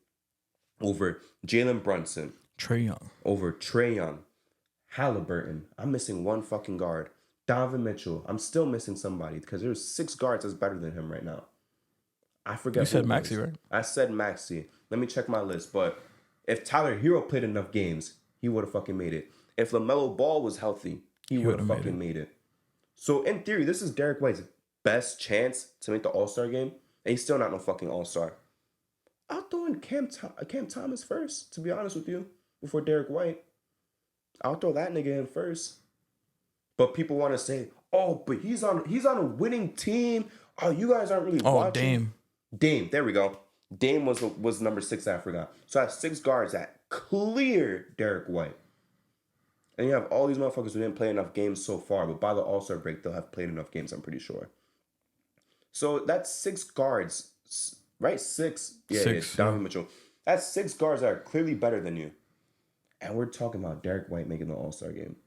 over Jalen Brunson, Trae Young. over Trae Young, Halliburton. I'm missing one fucking guard. Donovan Mitchell. I'm still missing somebody because there's 6 guards that's better than him right now. I forget. You said who it Maxey, was. right? I said Maxey. Let me check my list. But if Tyler Hero played enough games, he would have fucking made it. If LaMelo Ball was healthy, he would have fucking made it. So in theory, this is Derek White's best chance to make the All-Star game, and he's still not no fucking All-Star. I'll throw in Cam Thomas first, to be honest with you, before Derek White. I'll throw that nigga in first. But people want to say, oh, but he's on a winning team. Oh, you guys aren't really watching. Dame, there we go. Dame was number 6 I forgot. So I have 6 guards that clear Derek White. And you have all these motherfuckers who didn't play enough games so far, but by the All-Star break, they'll have played enough games, I'm pretty sure. So that's 6 guards, right? 6. Yeah, Donovan Mitchell. That's 6 guards that are clearly better than you. And we're talking about Derek White making the All-Star game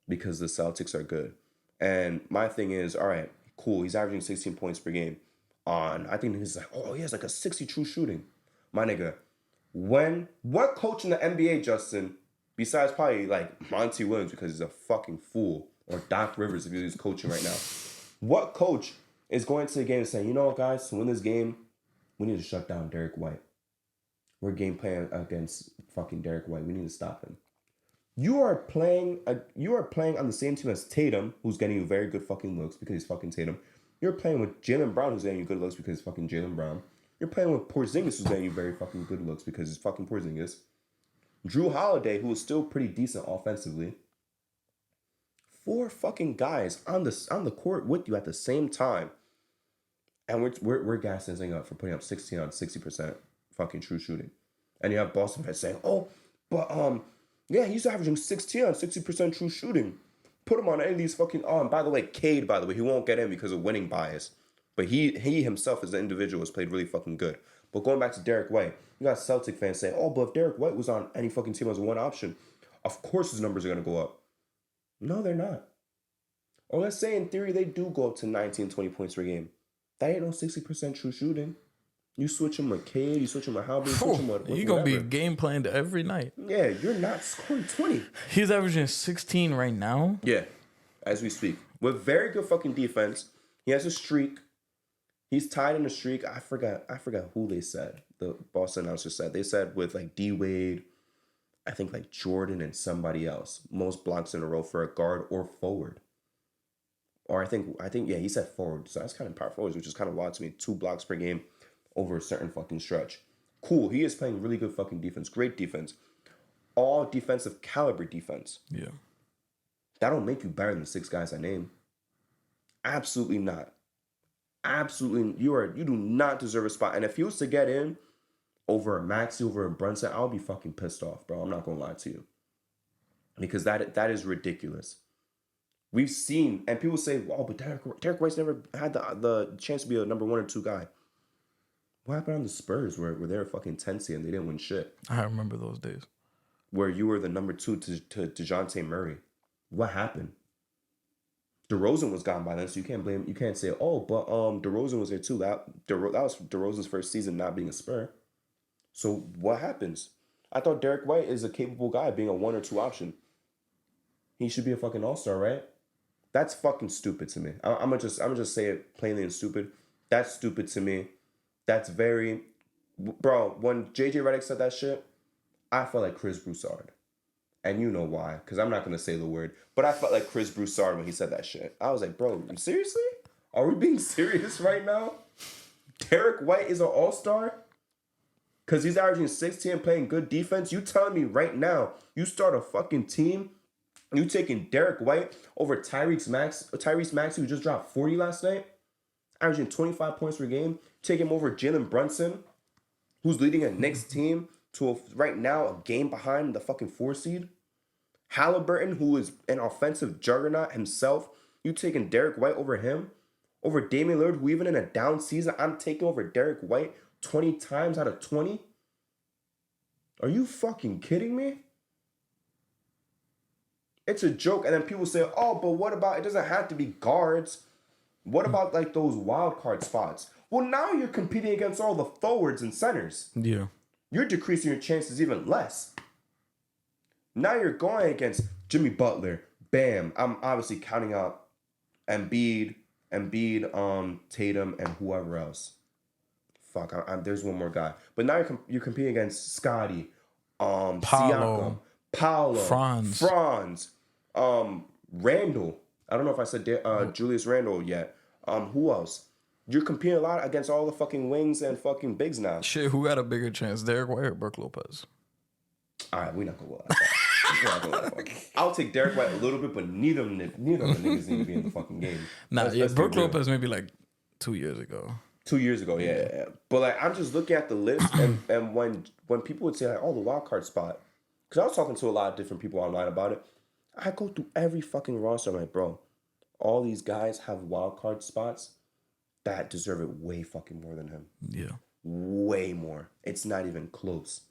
because the Celtics are good. And my thing is, all right, cool. He's averaging 16 points per game on, I think he's like, oh, he has like a 60 true shooting. My nigga, what coach in the NBA, Justin, besides probably like Monty Williams because he's a fucking fool, or Doc Rivers if he's coaching right now, what coach is going to the game and saying, you know what, guys, to win this game, we need to shut down Derek White. We're game playing against fucking Derek White. We need to stop him. You are playing on the same team as Tatum, who's getting you very good fucking looks because he's fucking Tatum. You're playing with Jalen Brown, who's getting you good looks because he's fucking Jalen Brown. You're playing with Porzingis, who's getting you very fucking good looks because he's fucking Porzingis. Drew Holiday, who is still pretty decent offensively. 4 fucking guys on the court with you at the same time, and we're gassing this thing up for putting up 16 on 60% fucking true shooting, and you have Boston fans saying, "Oh, but yeah, he's averaging 16 on 60% true shooting. Put him on any of these fucking and by the way, Cade, by the way, he won't get in because of winning bias, but he himself as an individual has played really fucking good." But going back to Derek White, you got Celtic fans saying, oh, but if Derek White was on any fucking team as one option, of course his numbers are going to go up. No, they're not. Or let's say in theory they do go up to 19, 20 points per game. That ain't no 60% true shooting. You switch him with Cade, you switch him with Halby, you switch him with you're going to be game planned every night. Yeah, you're not scoring 20. He's averaging 16 right now. Yeah, as we speak. With very good fucking defense. He has a streak. He's tied in a streak. I forgot who they said. The Boston announcer said. They said with like D-Wade, I think like Jordan and somebody else. Most blocks in a row for a guard or forward. Or I think yeah, he said forward. So that's kind of power forwards, which is kind of wild to me. 2 blocks per game over a certain fucking stretch. Cool. He is playing really good fucking defense. Great defense. All defensive caliber defense. Yeah. That don't make you better than the 6 guys I named. Absolutely not. Absolutely, you do not deserve a spot. And if he was to get in, over a Maxey, over a Brunson, I'll be fucking pissed off, bro. I'm not gonna lie to you. Because that is ridiculous. We've seen, and people say, "Oh, but Derek White's never had the chance to be a number 1 or 2 guy." What happened on the Spurs where they were fucking 10 seed and they didn't win shit? I remember those days. Where you were the number 2 to DeJounte Murray. What happened? DeRozan was gone by then, so you can't blame. You can't say, "Oh, but DeRozan was there too." That was DeRozan's first season not being a Spur. So what happens? I thought Derek White is a capable guy, being a 1 or 2 option. He should be a fucking all-star, right? That's fucking stupid to me. I'm gonna just say it plainly and stupid. That's stupid to me. That's very, bro. When JJ Redick said that shit, I felt like Chris Broussard, and you know why? Because I'm not gonna say the word, but I felt like Chris Broussard when he said that shit. I was like, bro, seriously? Are we being serious right now? Derek White is an all-star because he's averaging 16 and playing good defense. You telling me right now you start a fucking team? You taking Derek White over Tyrese Maxey, who just dropped 40 last night, averaging 25 points per game. Take him over Jalen Brunson, who's leading a Knicks team to right now a game behind the fucking 4 seed. Halliburton, who is an offensive juggernaut himself. You taking Derek White over him? Over Damian Lillard, who even in a down season, I'm taking over Derek White 20 times out of 20? Are you fucking kidding me? It's a joke. And then people say, "Oh, but what about, it doesn't have to be guards. What about like those wild card spots?" Well, now you're competing against all the forwards and centers. Yeah. You're decreasing your chances even less. Now you're going against Jimmy Butler, Bam. I'm obviously counting out Embiid, Tatum, and whoever else. Fuck, there's one more guy. But now you're competing against Scotty, Siakam, Paolo, Franz, Randall. I don't know if I said Julius Randall yet. Who else? You're competing a lot against all the fucking wings and fucking bigs now. Shit, who got a bigger chance, Derek White or Brook Lopez? All right, we're not gonna go like that. I'll take Derek White a little bit, but neither of the niggas need to be in the fucking game. Nah, let's Brook Lopez maybe like 2 years ago. 2 years ago, yeah. But like, I'm just looking at the list, and when people would say like, "Oh, the wild card spot," because I was talking to a lot of different people online about it, I go through every fucking roster. I'm like, bro, all these guys have wild card spots that deserve it way fucking more than him. Yeah. Way more. It's not even close.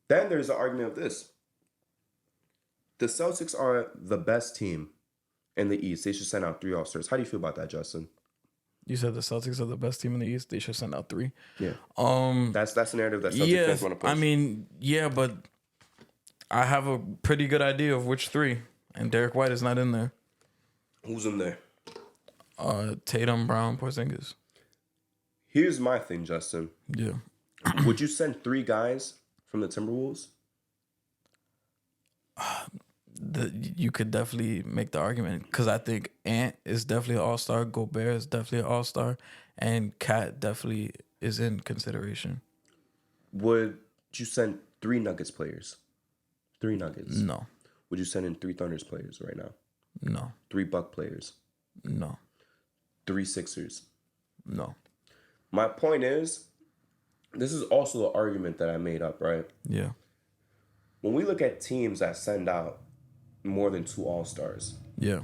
Then there's the argument of this. The Celtics are the best team in the East. They should send out 3 All-Stars. How do you feel about that, Justin? You said the Celtics are the best team in the East. They should send out 3. Yeah. That's the narrative that Celtics fans want to push. I mean, yeah, but I have a pretty good idea of which 3, and Derek White is not in there. Who's in there? Tatum, Brown, Porzingis. Here's my thing, Justin. Yeah. Would you send 3 guys from the Timberwolves? You could definitely make the argument because I think Ant is definitely an all-star, Gobert is definitely an all-star, and Cat definitely is in consideration. Would you send 3 Nuggets players? 3 Nuggets? No. Would you send in 3 Thunders players right now? No. 3 Buck players? No. 3 Sixers? No. My point is, this is also the argument that I made up, right? Yeah. When we look at teams that send out more than 2 All-Stars, yeah,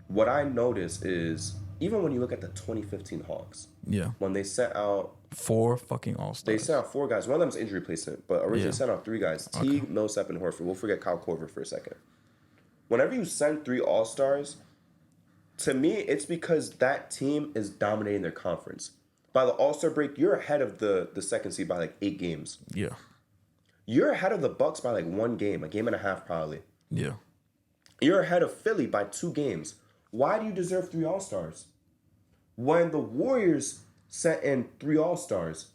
what I notice is, even when you look at the 2015 Hawks, yeah, when they sent out 4 fucking All-Stars. They sent out 4 guys. One of them's injury replacement, but originally sent out 3 guys. Teague, Millsap, and Horford. We'll forget Kyle Korver for a second. Whenever you send 3 All-Stars, to me, it's because that team is dominating their conference. By the All-Star break, you're ahead of the second seed by like 8 games. Yeah. You're ahead of the Bucks by like 1 game, a game and a half probably. Yeah. You're ahead of Philly by 2 games. Why do you deserve 3 All-Stars? When the Warriors sent in 3 All-Stars,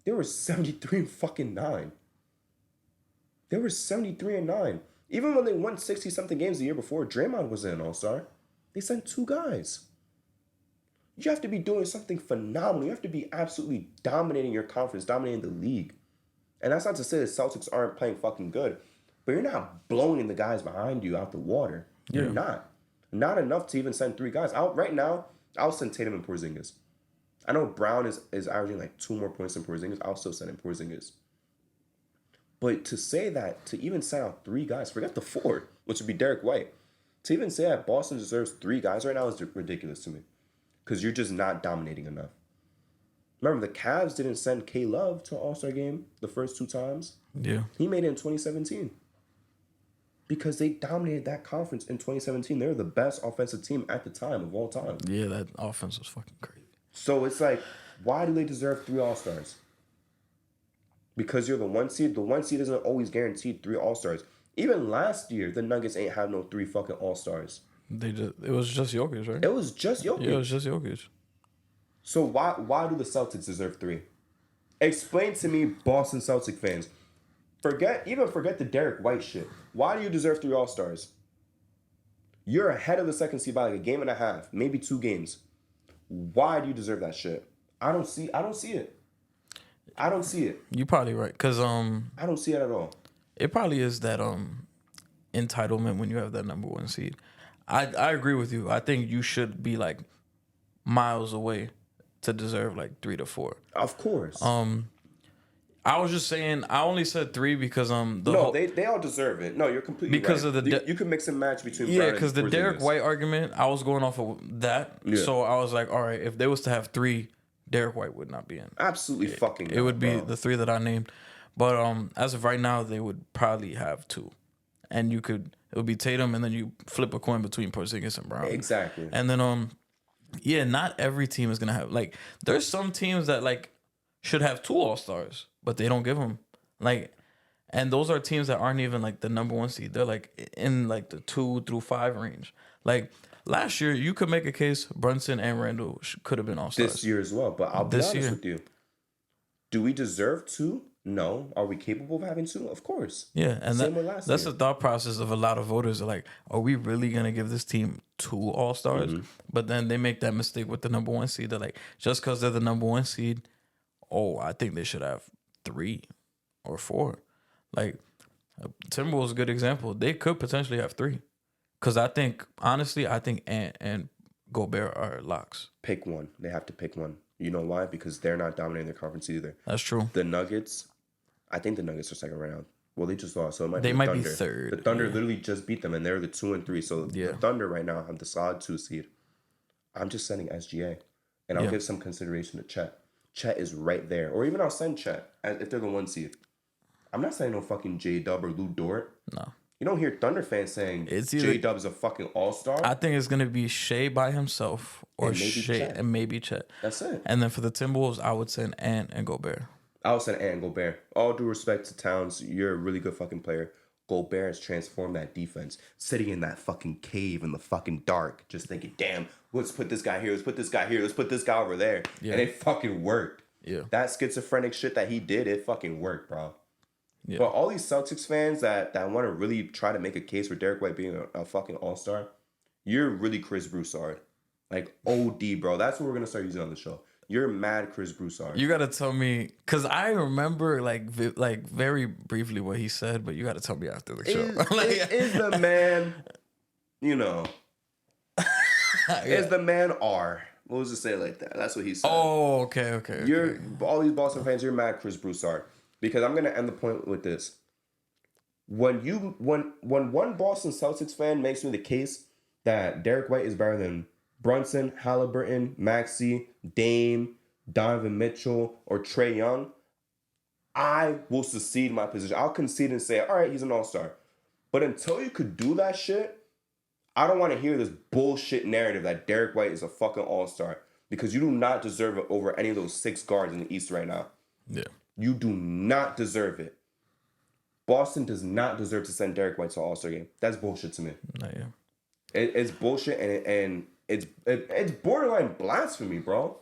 they were 73-9. They were 73-9. Even when they won 60-something games the year before, Draymond was an All-Star. They sent 2 guys. You have to be doing something phenomenal. You have to be absolutely dominating your conference, dominating the league. And that's not to say the Celtics aren't playing fucking good, but you're not blowing the guys behind you out the water. You're not. Not enough to even send 3 guys. Right now, I'll send Tatum and Porzingis. I know Brown is averaging like 2 more points than Porzingis. I'll still send in Porzingis. But to say that, to even send out 3 guys, forget the 4, which would be Derek White. To even say that Boston deserves 3 guys right now is ridiculous to me. Because you're just not dominating enough. Remember, the Cavs didn't send K-Love to an All-Star game the first 2 times. Yeah. He made it in 2017. Because they dominated that conference in 2017. They were the best offensive team at the time of all time. Yeah, that offense was fucking crazy. So it's like, why do they deserve 3 All-Stars? Because you're the 1 seed. The 1 seed isn't always guaranteed 3 All-Stars. Even last year, the Nuggets ain't have no 3 fucking All-Stars. It was just Jokic, right? It was just Jokic. Yeah, it was just Jokic. So why do the Celtics deserve 3? Explain to me, Boston Celtic fans. Forget the Derek White shit. Why do you deserve 3 All-Stars? You're ahead of the second seed by like a game and a half, maybe 2 games. Why do you deserve that shit? I don't see it. I don't see it. You probably right, cause I don't see it at all. it probably is that entitlement when you have that number 1 seed. I agree with you. I think you should be like miles away to deserve like 3 to 4. Of course. I was just saying. I only said 3 because they all deserve it. No, you're completely because right. of the you can mix and match between yeah, Brown because the and Derek Porzingis. White argument, I was going off of that. Yeah. So I was like, all right, if they was to have 3, Derek White would not be in. Absolutely fucking. It would be bro. the 3 that I named, but as of right now, they would probably have 2, and it would be Tatum, and then you flip a coin between Porzingis and Brown. Exactly. And then yeah, not every team is gonna have like. There's some teams that like should have 2 All-Stars, but they don't give them like. And those are teams that aren't even like the number 1 seed. They're like in like the 2 through 5 range. Like last year, you could make a case Brunson and Randall could have been All-Stars. This year as well, but I'll be This honest year. with you. Do we deserve 2? No. Are we capable of having 2? Of course. Yeah, and Same with last that's year. the thought process of a lot of voters. Are like, are we really gonna give this team 2 All-Stars? Mm-hmm. But then they make that mistake with the number 1 seed. They're like, just because they're the number 1 seed, oh, I think they should have 3 or 4. Like Timberwolves is a good example. They could potentially have 3, because I think honestly, Ant and Gobert are locks. Pick one. They have to pick one. You know why? Because they're not dominating their conference either. That's true. The Nuggets, I think the Nuggets are second right now. Well, they just lost, so it might They be the might Thunder. be third, The Thunder yeah. literally just beat them, and they're the 2 and 3. So Yeah. the Thunder right now have the solid 2 seed. I'm just sending SGA, and I'll Yeah. give some consideration to Chet. Chet is right there, or even I'll send Chet if they're the 1 seed. I'm not saying no fucking J-Dub or Lou Dort. No. You don't hear Thunder fans saying It's either- J-Dub's a fucking all-star. I think it's gonna be Shea by himself or And maybe Shea Chet. and maybe Chet. That's it. And then for the Timberwolves, I would send Ant and Gobert. I'll send Ant and Gobert. All due respect to Towns, you're a really good fucking player. Gobert has transformed that defense. Sitting in that fucking cave in the fucking dark, just thinking, damn, let's put this guy here, let's put this guy here, let's put this guy over there. Yeah. And it fucking worked. Yeah. That schizophrenic shit that he did, it fucking worked, bro. Yeah. But all these Celtics fans that want to really try to make a case for Derek White being a fucking all-star, you're really Chris Broussard. Like, OD, bro. That's what we're going to start using on the show. You're mad Chris Broussard. You gotta tell me, cause I remember like very briefly what he said, but you gotta tell me after the show. Is the man, you know, is the man R? What was it say like that? That's what he said. Oh, okay. You're all these Boston fans. You're mad Chris Broussard, because I'm gonna end the point with this. When one Boston Celtics fan makes me the case that Derek White is better than Brunson, Halliburton, Maxey, Dame, Donovan Mitchell, or Trae Young, I will secede my position. I'll concede and say, all right, he's an all-star. But until you could do that shit, I don't want to hear this bullshit narrative that Derek White is a fucking all-star, because you do not deserve it over any of those 6 guards in the East right now. Yeah. You do not deserve it. Boston does not deserve to send Derek White to an all-star game. That's bullshit to me. No, yeah. It's bullshit, and it's borderline blasphemy, bro.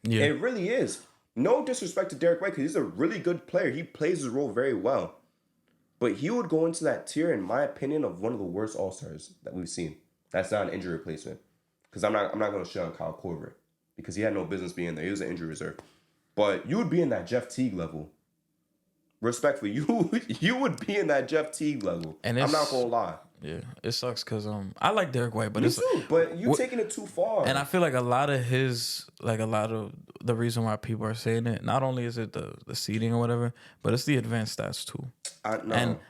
Yeah. It really is. No disrespect to Derek White, because he's a really good player. He plays his role very well. But he would go into that tier, in my opinion, of one of the worst all-stars that we've seen. That's not an injury replacement. Because I'm not going to shit on Kyle Korver, because he had no business being there. He was an injury reserve. But you would be in that Jeff Teague level Respectfully, you would be in that Jeff Teague level. And I'm not it's gonna lie. yeah, it sucks because I like Derek White, but Me it's too, but you what- taking it too far. and I feel like a lot of the reason why people are saying it, not only is it the seating or whatever, but it's the advanced stats too.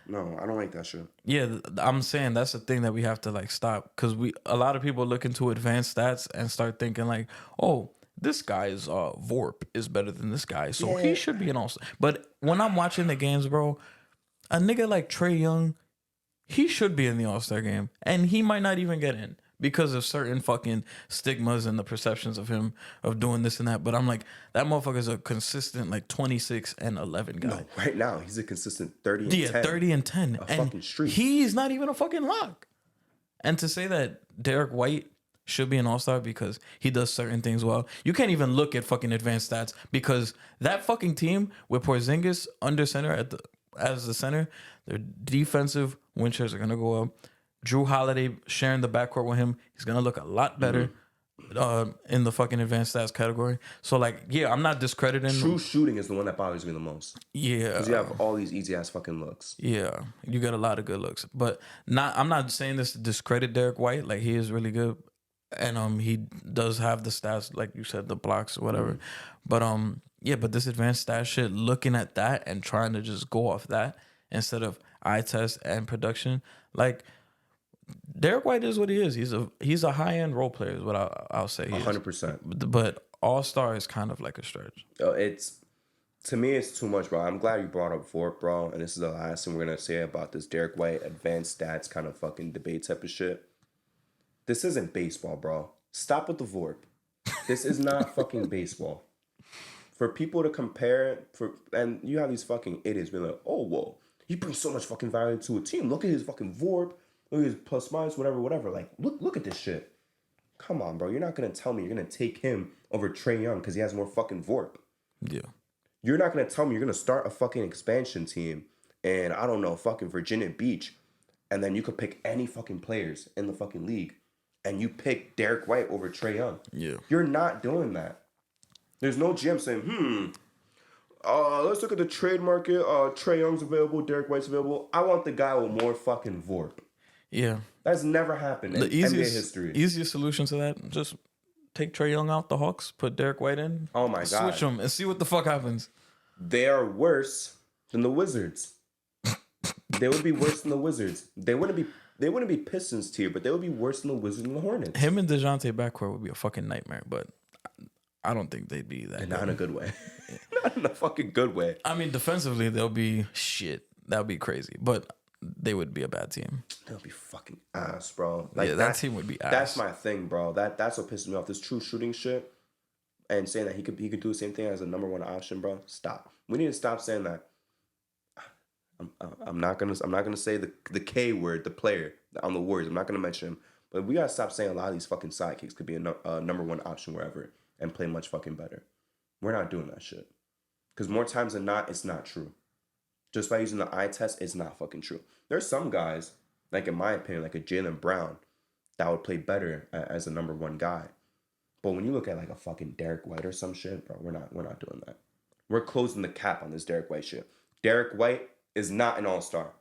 No, I don't like that shit. Yeah, I'm saying that's the thing that we have to like stop because a lot of people look into advanced stats and start thinking like, oh, this guy's VORP is better than this guy, so he should be an all-star. But when I'm watching the games, bro, a nigga like Trey Young, he should be in the All-Star game, and he might not even get in because of certain fucking stigmas and the perceptions of him of doing this and that. But I'm like, that motherfucker's a consistent like 26 and 11 guy. No, right now he's a consistent 30 and 10. 30 and 10. A and fucking streak. He's not even a fucking lock. And to say that Derek White should be an all-star because he does certain things well, you can't even look at fucking advanced stats because that fucking team with Porzingis under center as the center, their defensive win shares are gonna go up. Drew Holiday sharing the backcourt with him, he's gonna look a lot better in the fucking advanced stats category. So like, yeah, I'm not discrediting. True shooting is the one that bothers me the most. Yeah, Because you have all these easy ass fucking looks. yeah, you got a lot of good looks, but I'm not saying this to discredit Derek White. Like he is really good, and he does have the stats, like you said, the blocks or whatever. But yeah, but this advanced stat shit, looking at that and trying to just go off that instead of eye test and production, like Derek White is what he is. He's a high end role player, is what I'll say. 100%. But all star is kind of like a stretch. It's to me, it's too much, bro. I'm glad you brought up Fort, bro. And this is the last thing we're gonna say about this Derek White advanced stats kind of fucking debate type of shit. This isn't baseball, bro. Stop with the VORP. This is not fucking baseball. For people to compare, and you have these fucking idiots being like, oh, well, he brings so much fucking value to a team. Look at his fucking VORP. Look at his plus minus, whatever. Like, look at this shit. Come on, bro. You're not gonna tell me you're gonna take him over Trey Young because he has more fucking VORP. Yeah. You're not gonna tell me you're gonna start a fucking expansion team and I don't know, fucking Virginia Beach, and then you could pick any fucking players in the fucking league, and you pick Derek White over Trey Young. Yeah. You're not doing that. There's no GM saying, let's look at the trade market. Trey Young's available, Derek White's available. I want the guy with more fucking VORP. Yeah. That's never happened in NBA history. Easiest solution to that, just take Trey Young out the Hawks, put Derek White in. Oh my God. Switch them and see what the fuck happens. They are worse than the Wizards. They would be worse than the Wizards. They wouldn't be Pistons tier, but they would be worse than the Wizards and the Hornets. Him and DeJounte backcourt would be a fucking nightmare, but I don't think they'd be that. And not in a good way. Not in a fucking good way. I mean, defensively, they'll be shit. That would be crazy, but they would be a bad team. They'll be fucking ass, bro. Like yeah, that team would be ass. That's my thing, bro. That's what pisses me off. This true shooting shit, and saying that he could do the same thing as a number one option, bro. Stop. We need to stop saying that. I'm not gonna say the K word, the player on the Warriors. I'm not gonna mention him, but we gotta stop saying a lot of these fucking sidekicks could be a number one option wherever and play much fucking better. We're not doing that shit because more times than not, it's not true. Just by using the eye test, it's not fucking true. There's some guys, like in my opinion, like a Jaylen Brown, that would play better as a number one guy. But when you look at like a fucking Derek White or some shit, bro, we're not doing that. We're closing the cap on this Derek White shit. Derek White is not an all-star.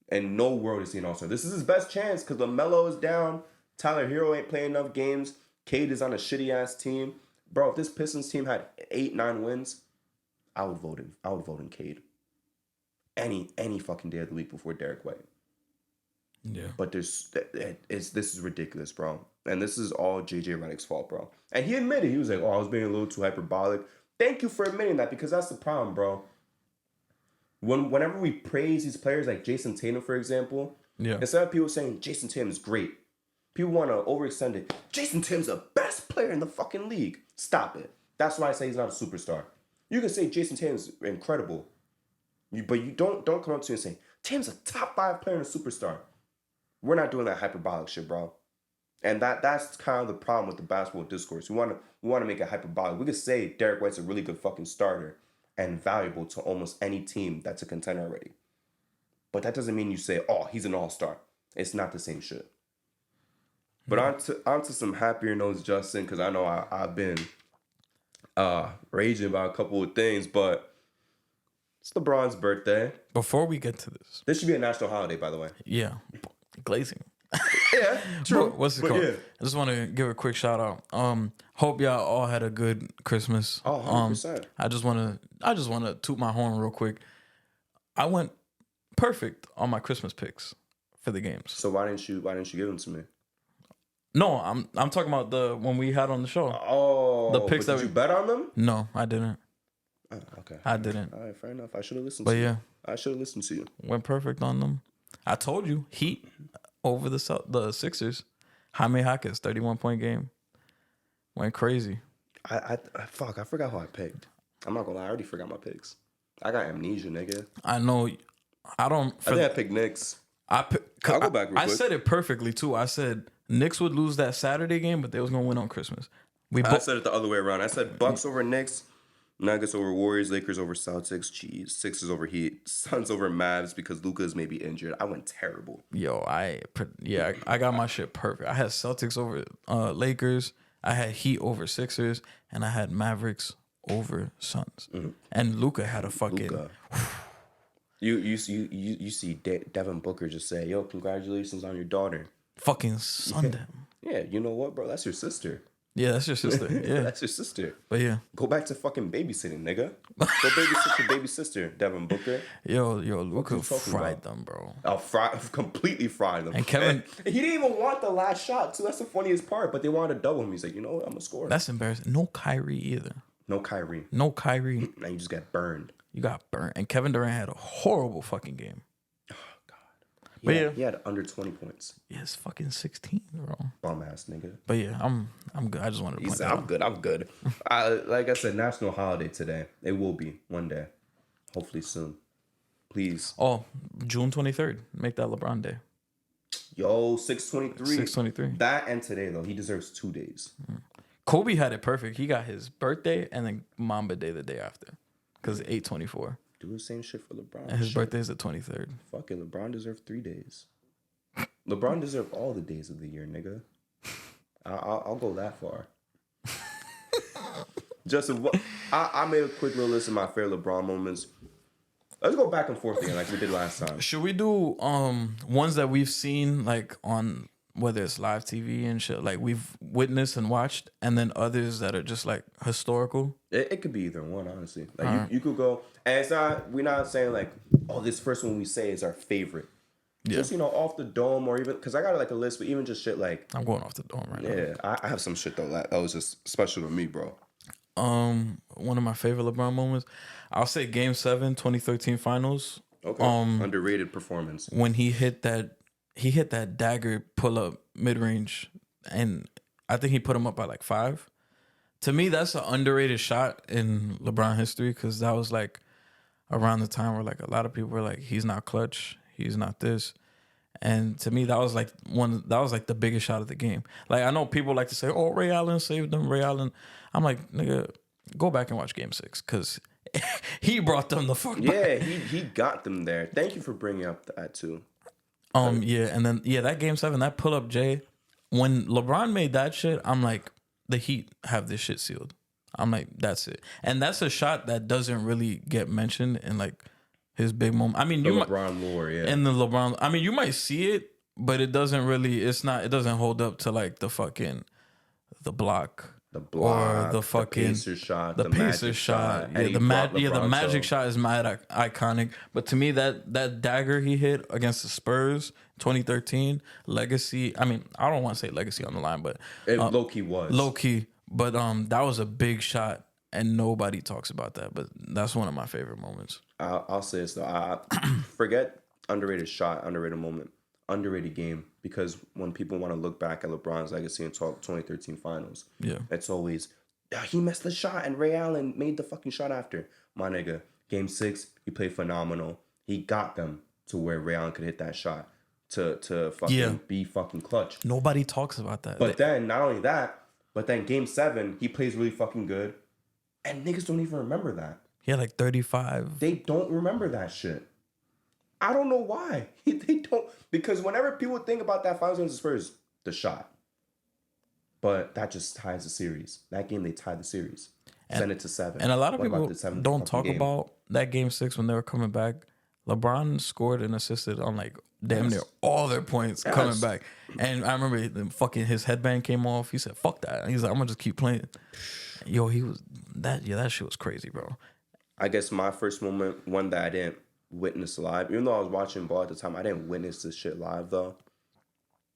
And no world is he an all-star. This is his best chance because LaMelo is down. Tyler Hero ain't playing enough games. Cade is on a shitty-ass team. Bro, if this Pistons team had 8-9 wins, I would vote in Cade. Any fucking day of the week before Derek White. Yeah. But this is ridiculous, bro. And this is all JJ Redick's fault, bro. And he admitted, he was like, oh, I was being a little too hyperbolic. Thank you for admitting that because that's the problem, bro. Whenever we praise these players like Jason Tatum, for example, instead of people saying Jason Tatum is great, people want to overextend it. Jason Tatum's the best player in the fucking league. Stop it. That's why I say he's not a superstar. You can say Jason Tatum's incredible, but you don't come up to me and say Tatum's a top 5 player and a superstar. We're not doing that hyperbolic shit, bro. And that's kind of the problem with the basketball discourse. We want to make it hyperbolic. We could say Derek White's a really good fucking starter and valuable to almost any team that's a contender already. But that doesn't mean you say, oh, he's an all-star. It's not the same shit. But on to some happier notes, Justin, because I know I've been raging about a couple of things, but It's LeBron's birthday. Before we get to This should be a national holiday, by the way. yeah, glazing. Yeah, true. But what's it But called? yeah. I just want to give a quick shout out. Hope y'all all had a good Christmas. Oh, 100%. I just want to toot my horn real quick. I went perfect on my Christmas picks for the games. So why didn't you give them to me? No, I'm talking about the one we had on the show. Oh, The picks but that did you bet on them? No, I didn't. Oh, okay. I didn't. All right, fair enough. I should have listened But to you. yeah, I should have listened to you. went perfect on them. I told you, Heat over the Sixers. Jaime Jaquez, 31-point game. Went crazy. Fuck, I forgot who I picked. I'm not gonna lie, I already forgot my picks. I got amnesia, nigga. I know. I don't. I think I picked Knicks. I'll go back real I quick. said it perfectly too. I said Knicks would lose that Saturday game, but they was gonna win on Christmas. I said it the other way around. I said Bucks over Knicks, Nuggets over Warriors, Lakers over Celtics, Sixers over Heat, Suns over Mavs because Luka's maybe injured. I went terrible. Yo, I got my shit perfect. I had Celtics over Lakers. I had Heat over Sixers, and I had Mavericks over Suns. Mm-hmm. And Luka had a fucking. Luka. You see Devin Booker just say, "Yo, congratulations on your daughter." Fucking sunned him. Yeah, you know what, bro? That's your sister. Yeah, that's your sister. Yeah. That's your sister. But yeah. Go back to fucking babysitting, nigga. Go babysit your baby sister, Devin Booker. Yo, Luka you talking fried about? them, bro. Completely fried them. And Kevin- he didn't even want the last shot, too. That's the funniest part. But they wanted to double him. He's like, you know what? I'm gonna score. That's embarrassing. No Kyrie either. No Kyrie. No Kyrie. Now you just got burned. You got burnt. And Kevin Durant had a horrible fucking game. But yeah. He had under 20 points. Yeah, it's fucking 16, bro. Bum ass nigga. But yeah, I'm good. I just wanted to point that out. I'm good. Like I said, national holiday today. It will be one day. Hopefully soon. Please. Oh, June 23rd. Make that LeBron day. Yo, 623. 623. That and today, though. He deserves 2 days. Kobe had it perfect. He got his birthday and then Mamba Day the day after. Because 8/24. Do the same shit for LeBron. And his birthday is the 23rd. Fuck it. LeBron deserved 3 days. LeBron deserved all the days of the year, nigga. I'll go that far. Justin, I made a quick little list of my favorite LeBron moments. Let's go back and forth again like we did last time. Should we do ones that we've seen like on whether it's live TV and shit, like we've witnessed and watched, and then others that are just like historical? It could be either one, honestly. Like you could go, and it's not. We're not saying like, oh, this first one we say is our favorite. Yeah. Just off the dome, or even because I got like a list, but even just shit like I'm going off the dome right now. Yeah, I have some shit though that was just special to me, bro. One of my favorite LeBron moments, I'll say Game 7, 2013 Finals. Okay. Underrated performance. When he hit that dagger pull up mid range, and I think he put him up by like 5. To me, that's an underrated shot in LeBron history because that was like around the time where like a lot of people were like, he's not clutch, he's not this. And to me, that was like the biggest shot of the game. Like I know people like to say, "Oh, Ray Allen saved them." Ray Allen, I'm like, nigga, go back and watch Game 6 because he brought them the fuck back. Yeah, he got them there. Thank you for bringing up that too. Yeah, and then that Game 7, that pull up Jay, when LeBron made that shit, I'm like, the Heat have this shit sealed. I'm like, that's it, and that's a shot that doesn't really get mentioned in like his big moment. I mean, LeBron lore, yeah. And the LeBron, I mean, you might see it, but it doesn't really. It doesn't hold up to like the fucking the block. Or the fucking Pacer shot, the Pacer shot. Yeah, the Magic shot is mad iconic. But to me, that dagger he hit against the Spurs, 2013, legacy. I mean, I don't want to say legacy on the line, but it low key was low key. But that was a big shot, and nobody talks about that. But that's one of my favorite moments. I'll say this though. I forget underrated shot, underrated moment, underrated game. Because when people want to look back at LeBron's legacy and talk 2013 Finals, it's always, he missed the shot and Ray Allen made the fucking shot after. My nigga, Game 6, he played phenomenal. He got them to where Ray Allen could hit that shot to fucking be fucking clutch. Nobody talks about that. But then, not only that, but then Game 7, he plays really fucking good. And niggas don't even remember that. He had like 35. They don't remember that shit. I don't know why. They don't. Because whenever people think about that Finals against the Spurs, the shot. But that just ties the series. That game, they tied the series. Send it to 7. And a lot of What about people the 7th don't fucking talk game? about that game 6 when they were coming back. LeBron scored and assisted on like damn near all their points coming Yes. back. And I remember his headband came off. He said, "Fuck that." He's like, "I'm gonna just keep playing." Yo, he was that. Yeah, that shit was crazy, bro. I guess my first moment, one that I didn't witness live, even though I was watching ball at the time, I didn't witness this shit live though.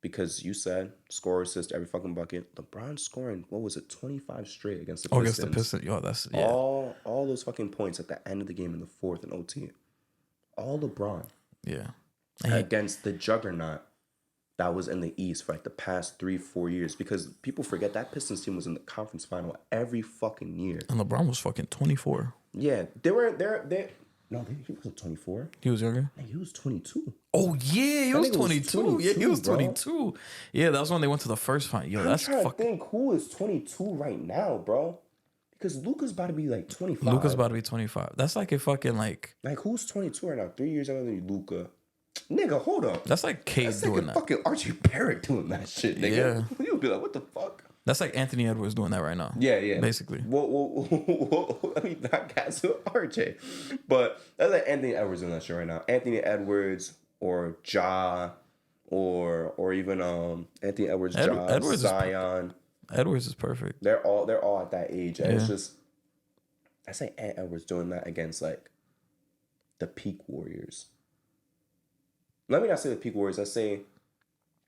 Because you said score, assist, every fucking bucket. LeBron scoring, what was it, 25 straight against the Pistons. Against the Pistons. Yo, that's yeah. All those fucking points at the end of the game in the fourth and OT. All LeBron. Yeah. Against the juggernaut that was in the East for like the past 3-4 years. Because people forget that Pistons team was in the conference final every fucking year. And LeBron was fucking 24. Yeah, he wasn't 24. He was younger? Man, he was 22. Oh, yeah, he was 22. Yeah, he was bro. 22. Yeah, that was when they went to the first final. Yo, that's I'm trying fucking... to think who is 22 right now, bro. Because Luka's about to be like 25. Luka's about to be 25. That's like a fucking like... Like, who's 22 right now? 3 years younger than you, Luka. Nigga, hold up. That's like Cade That's doing like that. fucking Archie Barrett doing that shit, nigga. Yeah. You'll be like, what the fuck? That's like Anthony Edwards doing that right now. Yeah. Basically. Whoa. I mean, not cancel RJ. But that's like Anthony Edwards doing that shit right now. Anthony Edwards or Ja or even Anthony Edwards, Edwards Zion. Edwards is perfect. They're all at that age. And it's just, I say Ant Edwards doing that against like the peak Warriors. Let me not say the peak Warriors. Let's say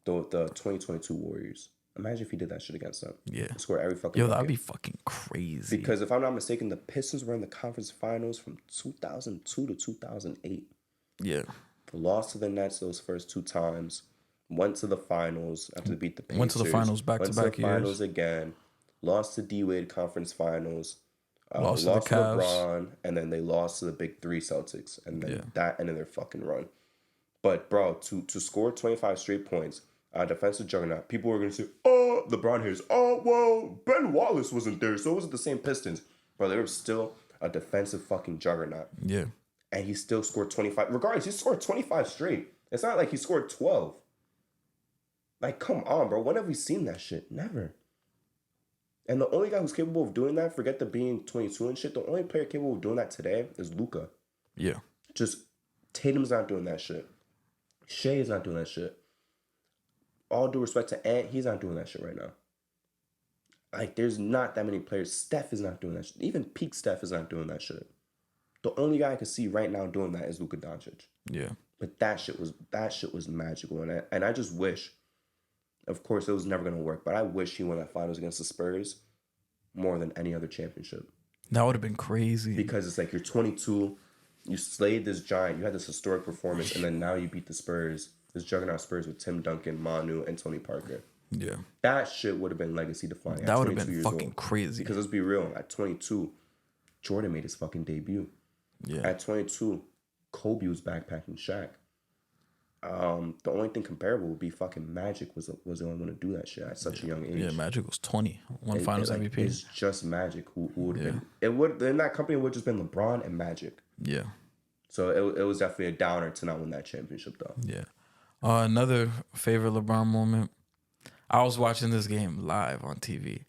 the 2022 Warriors. Imagine if he did that shit against them. Yeah. Score every fucking Yo, bucket. that'd be fucking crazy. Because if I'm not mistaken, the Pistons were in the conference finals from 2002 to 2008. Yeah. Lost to the Nets those first 2 times. Went to the finals after they beat the Pacers. Went to the finals back-to-back Went to the finals years. again. Lost to D-Wade conference finals. Lost to the Cavs. LeBron. And then they lost to the big 3 Celtics. And then that ended their fucking run. But, bro, to score 25 straight points, defensive juggernaut, people were going to say, oh, LeBron hears, oh, well, Ben Wallace wasn't there, so it wasn't the same Pistons. Bro, they were still a defensive fucking juggernaut. Yeah. And he still scored 25. Regardless, he scored 25 straight. It's not like he scored 12. Like, come on, bro. When have we seen that shit? Never. And the only guy who's capable of doing that, forget the being 22 and shit, the only player capable of doing that today is Luka. Yeah. Just Tatum's not doing that shit. Shea is not doing that shit. All due respect to Ant, he's not doing that shit right now. Like, there's not that many players. Steph is not doing that shit. Even peak Steph is not doing that shit. The only guy I can see right now doing that is Luka Doncic. Yeah. But that shit was magical. And I just wish, of course, it was never going to work, but I wish he won that finals against the Spurs more than any other championship. That would have been crazy. Because it's like you're 22, you slayed this giant, you had this historic performance, and then now you beat the Spurs, this juggernaut Spurs with Tim Duncan, Manu, and Tony Parker. Yeah. That shit would have been legacy defining. That would have been fucking crazy. Because let's be real, at 22, Jordan made his fucking debut. Yeah. At 22, Kobe was backpacking Shaq. The only thing comparable would be fucking Magic was the only one to do that shit at such a young age. Yeah, Magic was 20. Won Finals MVP. It's just Magic who would have been. It would in that company would have just been LeBron and Magic. Yeah. So it was definitely a downer to not win that championship though. Yeah. Another favorite LeBron moment. I was watching this game live on TV.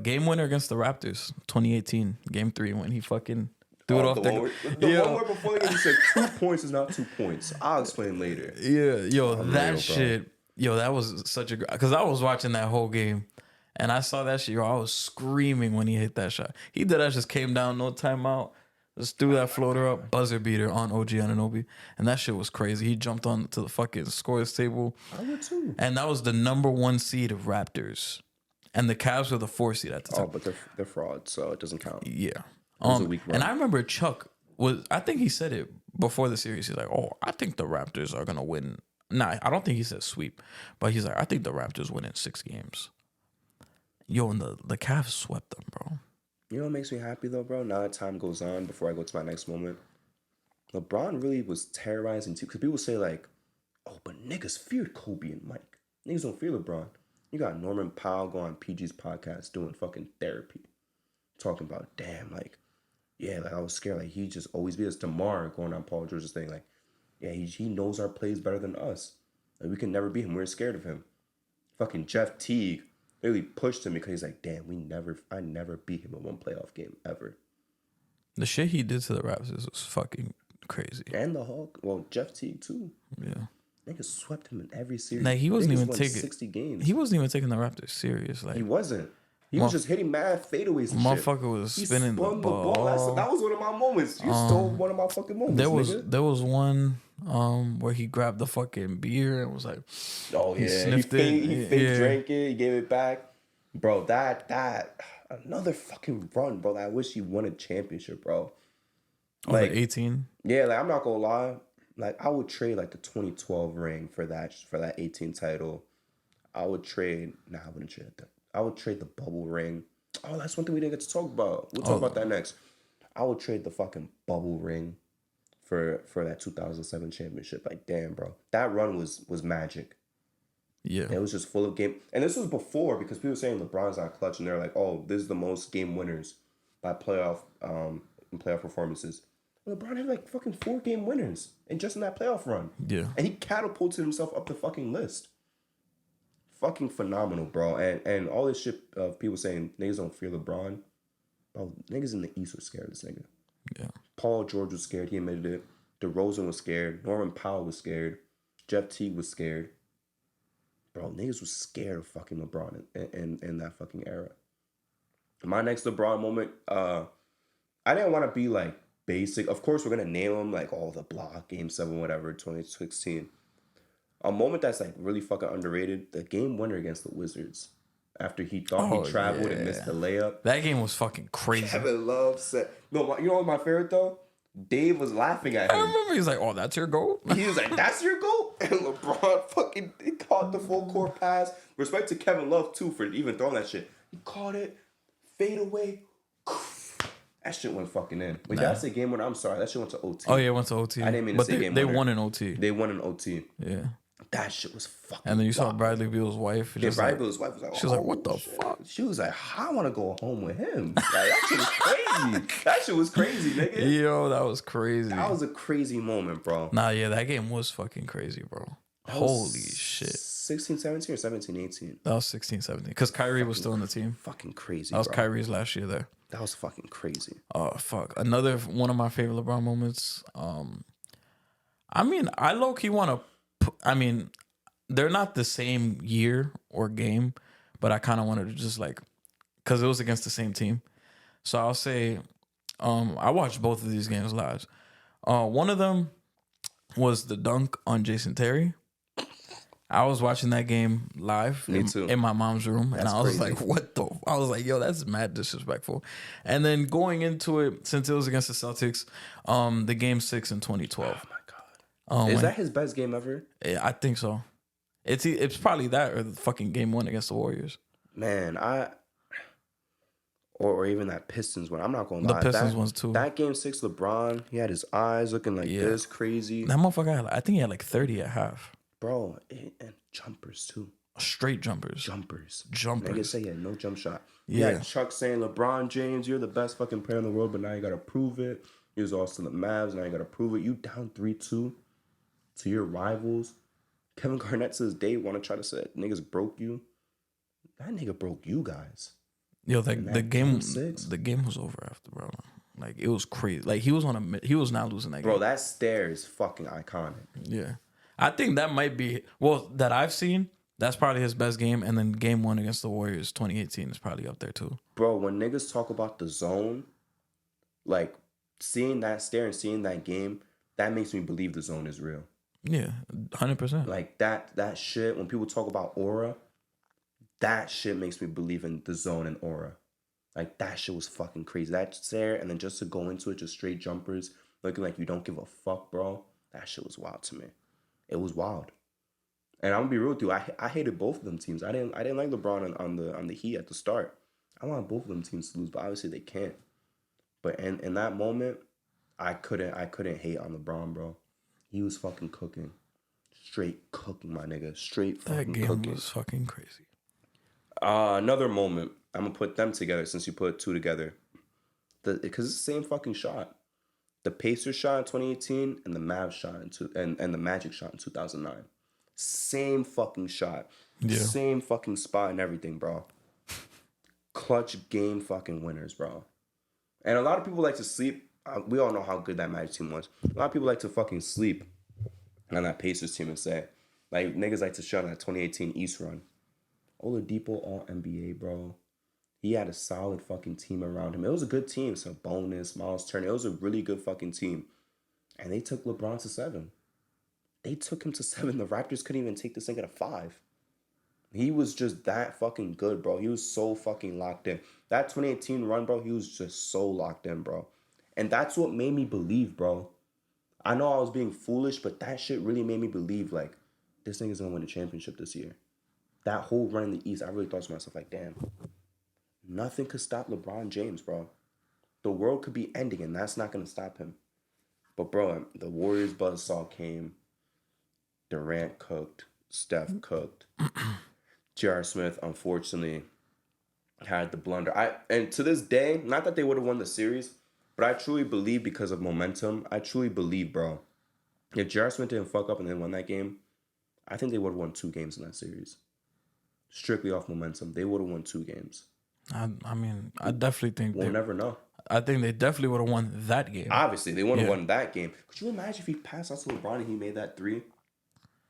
Game winner against the Raptors, 2018, Game 3, when he fucking threw it off the one where before the game he said 2 points is not 2 points. I'll explain later. Yeah, yo, Unreal, that bro. shit, yo, that was such a because I was watching that whole game, and I saw that shit. Yo, I was screaming when he hit that shot. He did that, just came down, no timeout, just threw that floater up, buzzer beater on OG Anunoby, and that shit was crazy. He jumped on to the fucking scores table. I would too. And that was the number 1 seed of Raptors, and the Cavs were the 4 seed at the time. Oh, but they're frauds, so it doesn't count. Yeah. was a weak run. And I remember Chuck I think he said it before the series. He's like, oh, I think the Raptors are going to win. Nah, I don't think he said sweep, but he's like, I think the Raptors win in 6 games. Yo, and the Cavs swept them, bro. You know what makes me happy though, bro? Now that time goes on, before I go to my next moment, LeBron really was terrorizing too. Because people say like, oh, but niggas feared Kobe and Mike. Niggas don't fear LeBron. You got Norman Powell going on PG's podcast doing fucking therapy. Talking about, damn, like, yeah, like I was scared. Like he just always be us. DeMar going on Paul George's thing. Like, yeah, he knows our plays better than us. Like we can never beat him. We're scared of him. Fucking Jeff Teague Literally pushed him because he's like, damn, I never beat him in one playoff game ever. The shit he did to the Raptors was fucking crazy. And the Hawk, well, Jeff Teague too. Yeah. Niggas swept him in every series. Like he wasn't Niggas even won taking 60 games. He wasn't even taking the Raptors serious. Like He wasn't. He was just hitting mad fadeaways and shit. motherfucker was He spinning the spun ball. That was one of my moments. You stole one of my fucking moments, nigga. There was one where he grabbed the fucking beer and was like, oh yeah, he fake drank it, he gave it back, bro. That another fucking run, bro. I wish he won a championship, bro. Like 18. Yeah, like I'm not gonna lie, like I would trade like the 2012 ring for that 18 title. I would trade. Nah, I wouldn't trade that. I would trade the bubble ring. Oh, that's one thing we didn't get to talk about. We'll talk about that next. I would trade the fucking bubble ring for that 2007 championship. Like, damn, bro. That run was magic. Yeah. It was just full of game. And this was before, because people were saying LeBron's not clutch, and they're like, oh, this is the most game winners by playoff performances. LeBron had like fucking 4 game winners and just in that playoff run. Yeah. And he catapulted himself up the fucking list. Fucking phenomenal, bro. And all this shit of people saying niggas don't fear LeBron. Bro, niggas in the East were scared of this nigga. Yeah. Paul George was scared. He admitted it. DeRozan was scared. Norman Powell was scared. Jeff Teague was scared. Bro, niggas was scared of fucking LeBron in that fucking era. My next LeBron moment, I didn't want to be like basic. Of course, we're going to name them like, oh, the block, Game 7, whatever, 2016. A moment that's like really fucking underrated, the game winner against the Wizards. After he thought he traveled and missed the layup. That game was fucking crazy. Kevin Love said, no, you know what my favorite though? Dave was laughing at him. I remember he was like, oh, that's your goal? He was like, that's your goal? And LeBron fucking caught the full court pass. Respect to Kevin Love too for even throwing that shit. He caught it, fade away. That shit went fucking in. Wait, did I say game winner? I'm sorry. That shit went to OT. Oh, yeah, it went to OT. I didn't mean to say game winner. They won in OT. They won in OT. Yeah. That shit was fucking And then you saw wild. Bradley Beal's wife. Yeah, Bradley Beal's wife was like, she was like, what the fuck? She was like, I want to go home with him. Like, that shit was crazy. That shit was crazy, nigga. Yo, that was crazy. That was a crazy moment, bro. Nah, yeah, that game was fucking crazy, bro. Holy shit. 16, 17 or 17, 18? That was 16, 17. Because Kyrie was still in the team. Fucking crazy, That was bro. Kyrie's last year there. That was fucking crazy. Oh, fuck. Another one of my favorite LeBron moments. I mean, I low-key want to... I mean, they're not the same year or game, but I kind of wanted to just like... Because it was against the same team. So I'll say... I watched both of these games live. One of them was the dunk on Jason Terry. I was watching that game live in my mom's room, and I was like, what the... I was like, yo, that's mad disrespectful. And then going into it, since it was against the Celtics, the game 6 in 2012. Oh, my God. Is that his best game ever? I think so. It's probably that or the fucking game 1 against the Warriors. Man, or even that Pistons one. I'm not going to lie. The Pistons ones, too. That game 6, LeBron, he had his eyes looking like this, crazy. That motherfucker, I think he had like 30 at half. Bro, and jumpers too. Straight jumpers. Jumpers. Jumpers. Niggas say he had no jump shot. Yeah. Yeah. Chuck saying, LeBron James, you're the best fucking player in the world, but now you got to prove it. He was also the Mavs, now you got to prove it. You down 3-2 to your rivals. Kevin Garnett to this day want to try to say niggas broke you. That nigga broke you guys. Yo, the game was over after, bro. Like, it was crazy. Like, he was not losing that game. Bro, that stare is fucking iconic. Yeah. I think that might be, that I've seen, that's probably his best game. And then game 1 against the Warriors, 2018, is probably up there too. Bro, when niggas talk about the zone, like, seeing that stare and seeing that game, that makes me believe the zone is real. Yeah, 100%. Like, that shit, when people talk about aura, that shit makes me believe in the zone and aura. Like, that shit was fucking crazy. That stare, and then just to go into it, just straight jumpers, looking like you don't give a fuck, bro. That shit was wild to me. It was wild, and I'm gonna be real with you. I hated both of them teams. I didn't like LeBron on the Heat at the start. I want both of them teams to lose, but obviously they can't. But in that moment, I couldn't hate on LeBron, bro. He was fucking cooking, straight cooking, my nigga, straight fucking cooking. That game was fucking crazy. Another moment. I'm gonna put them together since you put 2 together, because it's the same fucking shot. The Pacers shot in 2018 and the Mavs shot and the Magic shot in 2009. Same fucking shot. Yeah. Same fucking spot and everything, bro. Clutch game fucking winners, bro. And a lot of people like to sleep. We all know how good that Magic team was. A lot of people like to fucking sleep on that Pacers team and say, like, niggas like to shut on that 2018 East run. Oladipo all NBA, bro. He had a solid fucking team around him. It was a good team. So Bonus, Miles Turner. It was a really good fucking team. And they took LeBron to 7. They took him to 7. The Raptors couldn't even take this nigga to 5. He was just that fucking good, bro. He was so fucking locked in. That 2018 run, bro, he was just so locked in, bro. And that's what made me believe, bro. I know I was being foolish, but that shit really made me believe, like, this nigga's gonna win a championship this year. That whole run in the East, I really thought to myself, like, damn, nothing could stop LeBron James, bro. The world could be ending, and that's not gonna stop him. But, bro, the Warriors buzzsaw came. Durant cooked. Steph cooked. J.R. Smith, unfortunately, had the blunder. And to this day, not that they would have won the series, but I truly believe because of momentum, I truly believe, bro, if J.R. Smith didn't fuck up and then won that game, I think they would have won 2 games in that series. Strictly off momentum. They would have won 2 games. I mean, I definitely think We'll never know. I think they definitely would have won that game. Obviously, they wouldn't have won that game. Could you imagine if he passed out to LeBron and he made that 3?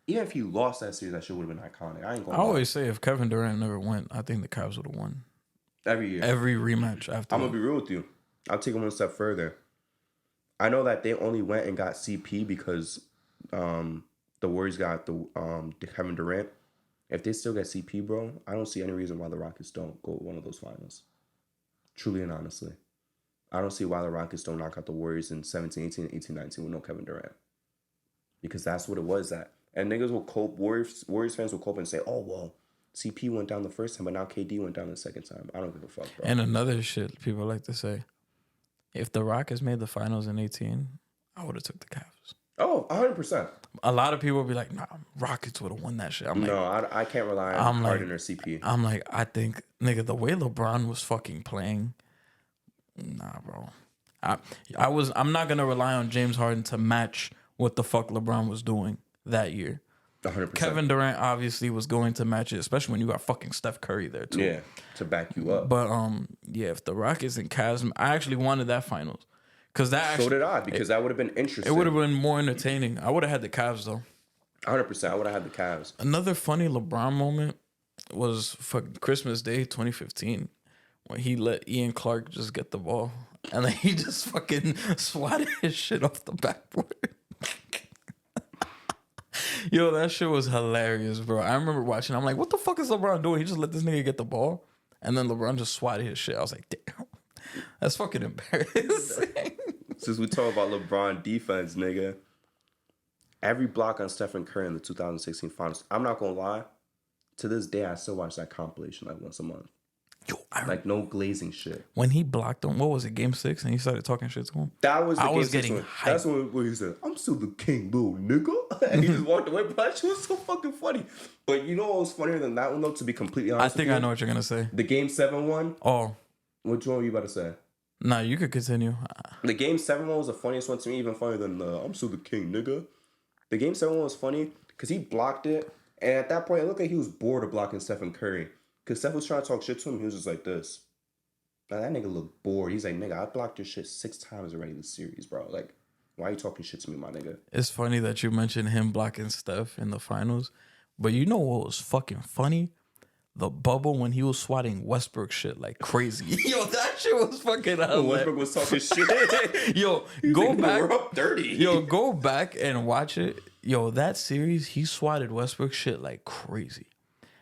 Even if he lost that series, that shit would have been iconic. I ain't gonna I lie. always say if Kevin Durant never went, I think the Cavs would have won. Every year. Every rematch after. I'm going to be real with you. I'll take it one step further. I know that they only went and got CP because the Warriors got the Kevin Durant. If they still get CP, bro, I don't see any reason why the Rockets don't go to one of those finals. Truly and honestly. I don't see why the Rockets don't knock out the Warriors in 17-18, 18-19 with no Kevin Durant. Because that's what it was that. And niggas will cope, Warriors fans will cope and say, oh, well, CP went down the first time, but now KD went down the second time. I don't give a fuck, bro. And another shit people like to say, if the Rockets made the finals in 18, I would have took the Cavs. Oh, 100%. A lot of people will be like, nah, Rockets would have won that shit. I'm like, no, I can't rely on Harden or CP. I'm like, I think, nigga, the way LeBron was fucking playing, nah, bro. I'm not going to rely on James Harden to match what the fuck LeBron was doing that year. 100%. Kevin Durant obviously was going to match it, especially when you got fucking Steph Curry there too. Yeah, to back you up. But yeah, if the Rockets and Cavs, I actually wanted that finals because that actually, so did I, because that would have been interesting. It would have been more entertaining. I would have had the Cavs though. 100%. I would have had the Cavs. Another funny LeBron moment was fucking Christmas Day 2015 when he let Ian Clark just get the ball and then he just fucking swatted his shit off the backboard. Yo, that shit was hilarious, bro. I remember watching. I'm like, what the fuck is LeBron doing? He just let this nigga get the ball, and then LeBron just swatted his shit. I was like, damn, that's fucking embarrassing. Since we talk about LeBron defense, nigga, every block on Stephen Curry in the 2016 Finals, I'm not gonna lie, to this day, I still watch that compilation like once a month. Yo, like no glazing shit. When he blocked him, what was it, Game 6, and he started talking shit to him? That was the I Game was 6 getting one. hyped. That's when he said, I'm still the king, little nigga. And he just walked away, but that shit was so fucking funny. But you know what was funnier than that one, though, to be completely honest I think with you? I know what you're going to say. The Game 7 one? Oh. Which one were you about to say? Nah, you could continue. The Game 7 one was the funniest one to me, even funnier than the I'm still the king, nigga. The Game 7 one was funny because he blocked it, and at that point, it looked like he was bored of blocking Stephen Curry. Because Steph was trying to talk shit to him, he was just like this. Now that nigga looked bored. He's like, nigga, I blocked your shit 6 times already this series, bro. Like, why are you talking shit to me, my nigga? It's funny that you mentioned him blocking Steph in the finals, but you know what was fucking funny? The bubble when he was swatting Westbrook shit like crazy. Yo, that shit was fucking hilarious. Westbrook was talking shit. Yo, go like, back. We're up 30. Yo, go back and watch it. Yo, that series, he swatted Westbrook shit like crazy.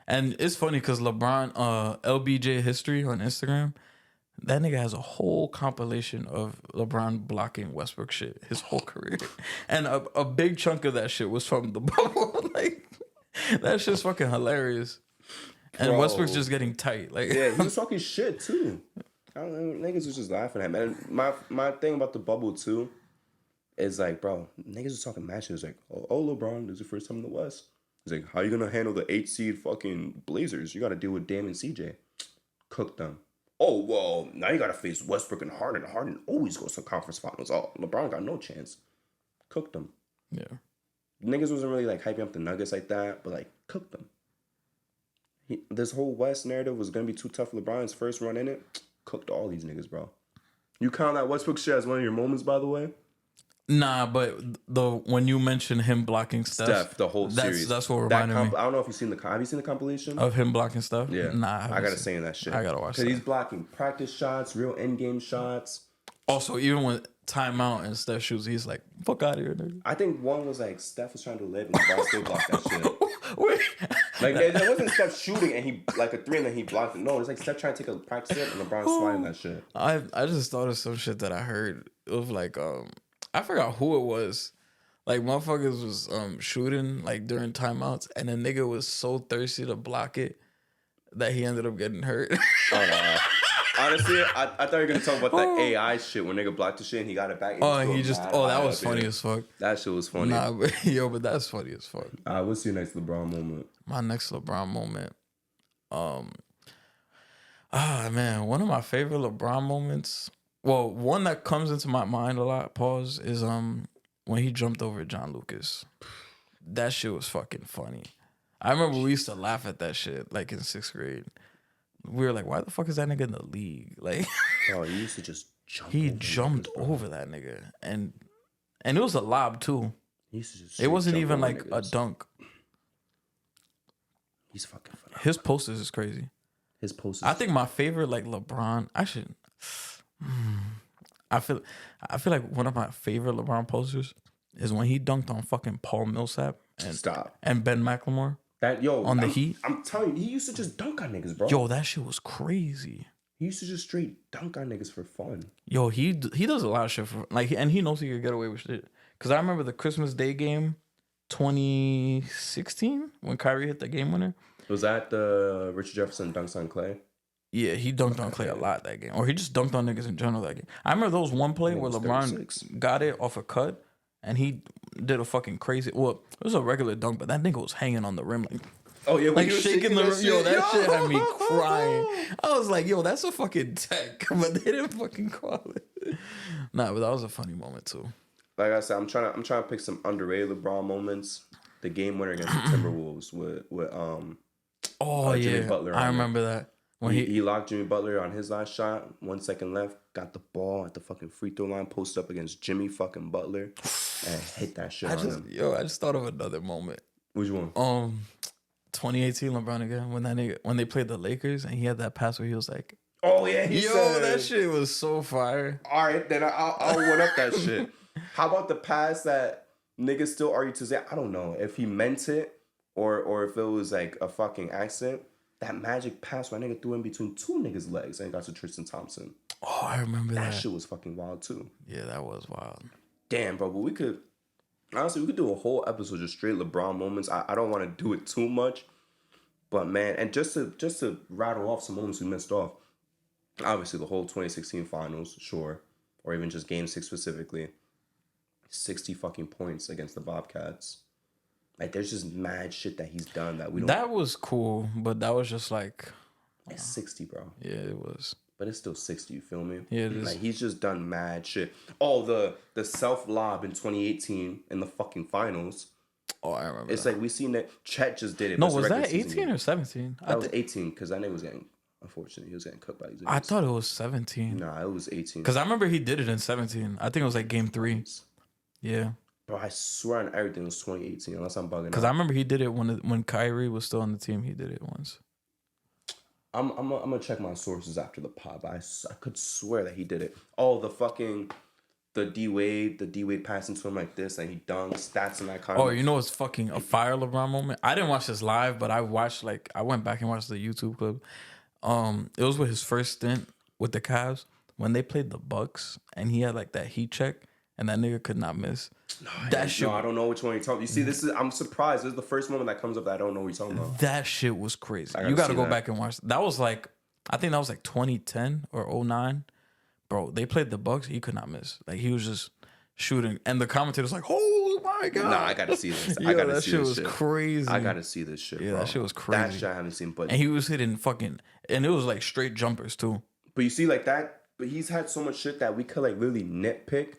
And it's funny because LeBron, LBJ History on Instagram, that nigga has a whole compilation of LeBron blocking Westbrook shit his whole career. And a big chunk of that shit was from the bubble. Like, that shit's fucking hilarious. And Bro. Westbrook's just getting tight. Like, Yeah, he was talking shit, too. I don't know, niggas was just laughing at him. And my thing about the bubble, too, is like, bro, niggas was talking matches. Like, oh, LeBron, this is your first time in the West. He's like, how you going to handle the 8 seed fucking Blazers? You got to deal with Dame and CJ. Cook them. Oh, well, now you got to face Westbrook and Harden. Harden always goes to conference finals. Oh, LeBron got no chance. Cook them. yeah. niggas wasn't really like hyping up the Nuggets like that, but like cooked them. This whole West narrative was gonna be too tough for LeBron's first run in it. Cooked all these niggas, bro. You count that Westbrook shit as one of your moments, by the way? Nah, but when you mentioned him blocking Steph, the whole series. That's what reminded me. I don't know if you've seen have you seen the compilation? Of him blocking Steph? Yeah. Nah, I gotta say that shit. I gotta watch that. Because he's blocking practice shots, real in-game shots. Also, even when timeout and Steph shoots, he's like, fuck out of here, nigga. I think one was like Steph was trying to live and LeBron still blocked that shit. Wait. Like it wasn't Steph shooting and he like a three and then he blocked it. No, it's like Steph trying to take a practice hit and LeBron sliding that shit. I just thought of some shit that I heard. It was like I forgot who it was. Like motherfuckers was shooting like during timeouts and the nigga was so thirsty to block it that he ended up getting hurt. Oh, no. Honestly, I thought you were gonna talk about the AI shit when nigga blocked the shit and he got it back. That was funny as fuck. That shit was funny. Nah, but that's funny as fuck. What's your next LeBron moment? My next LeBron moment. Man, one of my favorite LeBron moments. Well, one that comes into my mind a lot, pause, is when he jumped over John Lucas. That shit was fucking funny. I remember we used to laugh at that shit, like in 6th grade. We were like, why the fuck is that nigga in the league? Like, oh, he used to just jump. He jumped over that nigga, and it was a lob too. He used to just it wasn't even like niggas. a dunk. He's fucking phenomenal. His posters is crazy. His posters. I think my favorite, like LeBron. Actually, I feel like one of my favorite LeBron posters is when he dunked on fucking Paul Millsap and Ben McLemore. The Heat. I'm telling you, he used to just dunk on niggas, bro. Yo, that shit was crazy. He used to just straight dunk on niggas for fun. Yo, he does a lot of shit for like, and he knows he could get away with shit. Cause I remember the Christmas Day game, 2016, when Kyrie hit the game winner. Was that the Richard Jefferson dunks on Clay? Yeah, he dunked on Clay a lot that game, or he just dunked on niggas in general that game. I remember there was one play where LeBron 36. got it off a cut, and he did a fucking crazy. Well, it was a regular dunk, but that nigga was hanging on the rim like. Oh yeah, like shaking the rim. Yo, that shit had me crying. I was like, yo, that's a fucking tech, but they didn't fucking call it. Nah, but that was a funny moment too. Like I said, I'm trying to pick some underrated LeBron moments. The game winner against the Timberwolves with Jimmy Butler. I remember that when he locked Jimmy Butler on his last shot. 1 second left, got the ball at the fucking free throw line, posted up against Jimmy fucking Butler, and hit that shit on him. Yo, I just thought of another moment. Which one? 2018 LeBron again when they played the Lakers and he had that pass where he was like, "Oh yeah, that shit was so fire." All right, then I'll one up that shit. How about the pass that niggas still argue to say? I don't know if he meant it or if it was like a fucking accident. That magic pass where nigga threw in between two niggas' legs and got to Tristan Thompson. Oh, I remember that. That shit was fucking wild too. Yeah, that was wild. Damn, bro, but we could do a whole episode just straight LeBron moments. I don't want to do it too much, but man, and just to rattle off some moments we missed off. Obviously, the whole 2016 finals, sure, or even just Game 6 specifically. 60 fucking points against the Bobcats. Like, there's just mad shit that he's done that we don't. That was cool, but that was just like. It's 60, bro. Yeah, it was. But it's still 60, you feel me? Yeah, it is. Like, he's just done mad shit. Oh, the self-lob in 2018 in the fucking finals. Oh, I remember. It's like we seen that Chet just did it. No, was that 18 or 17? That was 18 because that nigga was getting, unfortunately, he was getting cooked by these niggas. I thought it was 17. Nah, it was 18. Because I remember he did it in 17. I think it was like game 3. Yeah. Bro, I swear on everything it was 2018, unless I'm bugging out. Because I remember he did it when Kyrie was still on the team. He did it once. I'm gonna check my sources after the pod, but I could swear that he did it. Oh, the D Wade passing to him like this, and he dunks. That's an iconic. Oh, you know what's fucking a fire LeBron moment? I didn't watch this live, but I went back and watched the YouTube clip. It was with his first stint with the Cavs when they played the Bucks, and he had like that heat check, and that nigga could not miss. I don't know which one you're talking. You see, I'm surprised. This is the first moment that comes up that I don't know what you're talking about. That shit was crazy. You got to go back and watch. That was like, I think that was like 2010 or 09. Bro, they played the Bucks. He could not miss. Like, he was just shooting, and the commentator's like, "Oh my god!" Nah, I gotta see this. That shit was crazy. I gotta see this shit. Yeah, bro. That shit was crazy. That shit I haven't seen, but and he was hitting fucking, and it was like straight jumpers too. But you see, like that. But he's had so much shit that we could like really nitpick.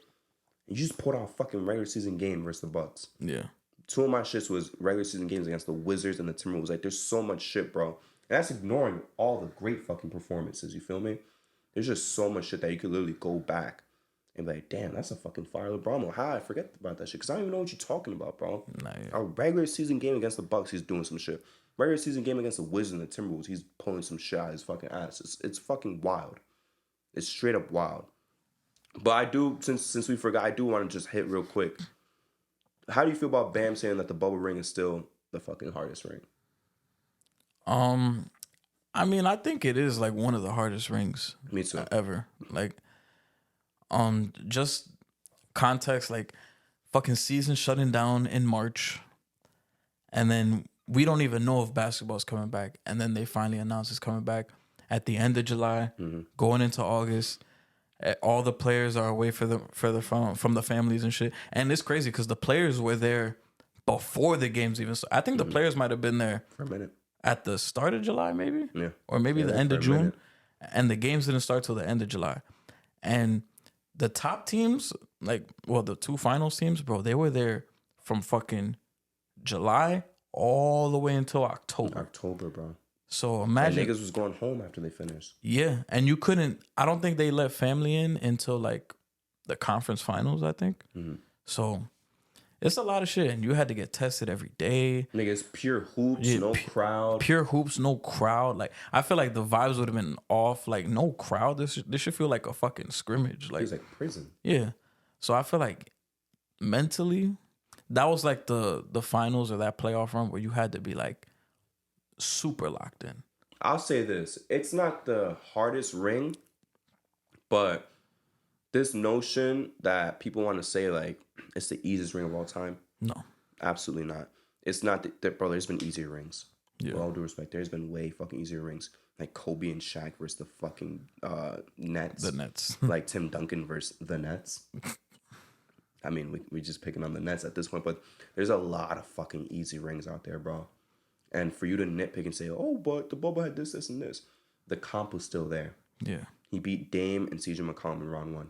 You just put out a fucking regular season game versus the Bucks. Yeah. Two of my shits was regular season games against the Wizards and the Timberwolves. Like, there's so much shit, bro. And that's ignoring all the great fucking performances. You feel me? There's just so much shit that you could literally go back and be like, damn, that's a fucking fire LeBron. How I forget about that shit? Because I don't even know what you're talking about, bro. Nah, yeah. A regular season game against the Bucks, he's doing some shit. Regular season game against the Wizards and the Timberwolves, he's pulling some shit out of his fucking ass. It's fucking wild. It's straight up wild. But I do, since we forgot, I do want to just hit real quick. How do you feel about Bam saying that the bubble ring is still the fucking hardest ring? I mean, I think it is like one of the hardest rings Me too. ever. Like, just context, like fucking season shutting down in March, and then we don't even know if basketball's coming back, and then they finally announce it's coming back at the end of July, going into August. All the players are away from the families and shit, and it's crazy because the players were there before the games even. So I think the players might have been there For a minute. at the start of July, maybe, Yeah. or maybe the end of for a June, minute. and the games didn't start till the end of July. And the top teams, the two finals teams, bro, they were there from fucking July all the way until October. October, bro. So And imagine, niggas was going home after they finished. yeah, and you couldn't. I don't think they let family in until like the conference finals, I think. So it's a lot of shit, and you had to get tested every day. Niggas, pure hoops, no crowd. Pure hoops, no crowd. Like, I feel like the vibes would have been off. Like, no crowd. This should feel like a fucking scrimmage. It Like, was like prison. yeah. So I feel like mentally, that was like the finals or that playoff run where you had to be like super locked in. I'll say this. It's not the hardest ring, but this notion that people want to say, like, it's the easiest ring of all time. No. Absolutely not. It's not that, bro, there's been easier rings. Yeah. With all due respect, there's been way fucking easier rings. Like Kobe and Shaq versus the fucking Nets. The Nets. Like Tim Duncan versus the Nets. I mean, we just picking on the Nets at this point, but there's a lot of fucking easy rings out there, bro. And for you to nitpick and say, oh, but the bubble had this, this, and this. The comp was still there. Yeah. He beat Dame and CJ McCollum in round 1.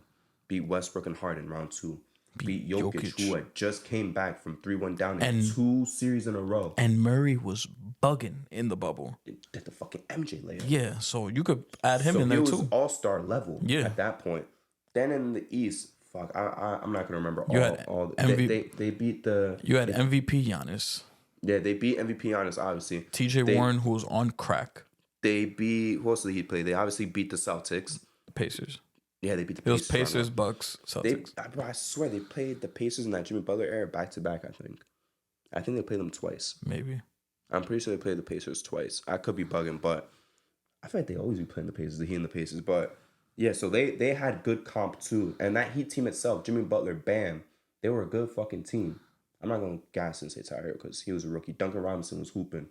Beat Westbrook and Harden in round 2. Beat Jokic, who had just came back from 3-1 down in 2 series in a row. And Murray was bugging in the bubble. Did the fucking MJ layup. Yeah, so you could add him in there he too. was all-star level at that point. Then in the East, fuck, I'm not going to remember all. They beat the... You had MVP Giannis. Yeah, they beat MVP Giannis, obviously. TJ Warren, who was on crack. They beat... Who else did he play? They obviously beat the Celtics. The Pacers. Yeah, they beat the It was Pacers. Pacers, Bucks, Celtics. I swear, they played the Pacers in that Jimmy Butler era back-to-back, I think. I think they played them twice. Maybe. I'm pretty sure they played the Pacers twice. I could be bugging, but I feel like they always be playing the Pacers, the Heat and the Pacers. But yeah, so they had good comp too. And that Heat team itself, Jimmy Butler, Bam, they were a good fucking team. I'm not going to gas and say Tyler because he was a rookie. Duncan Robinson was hooping.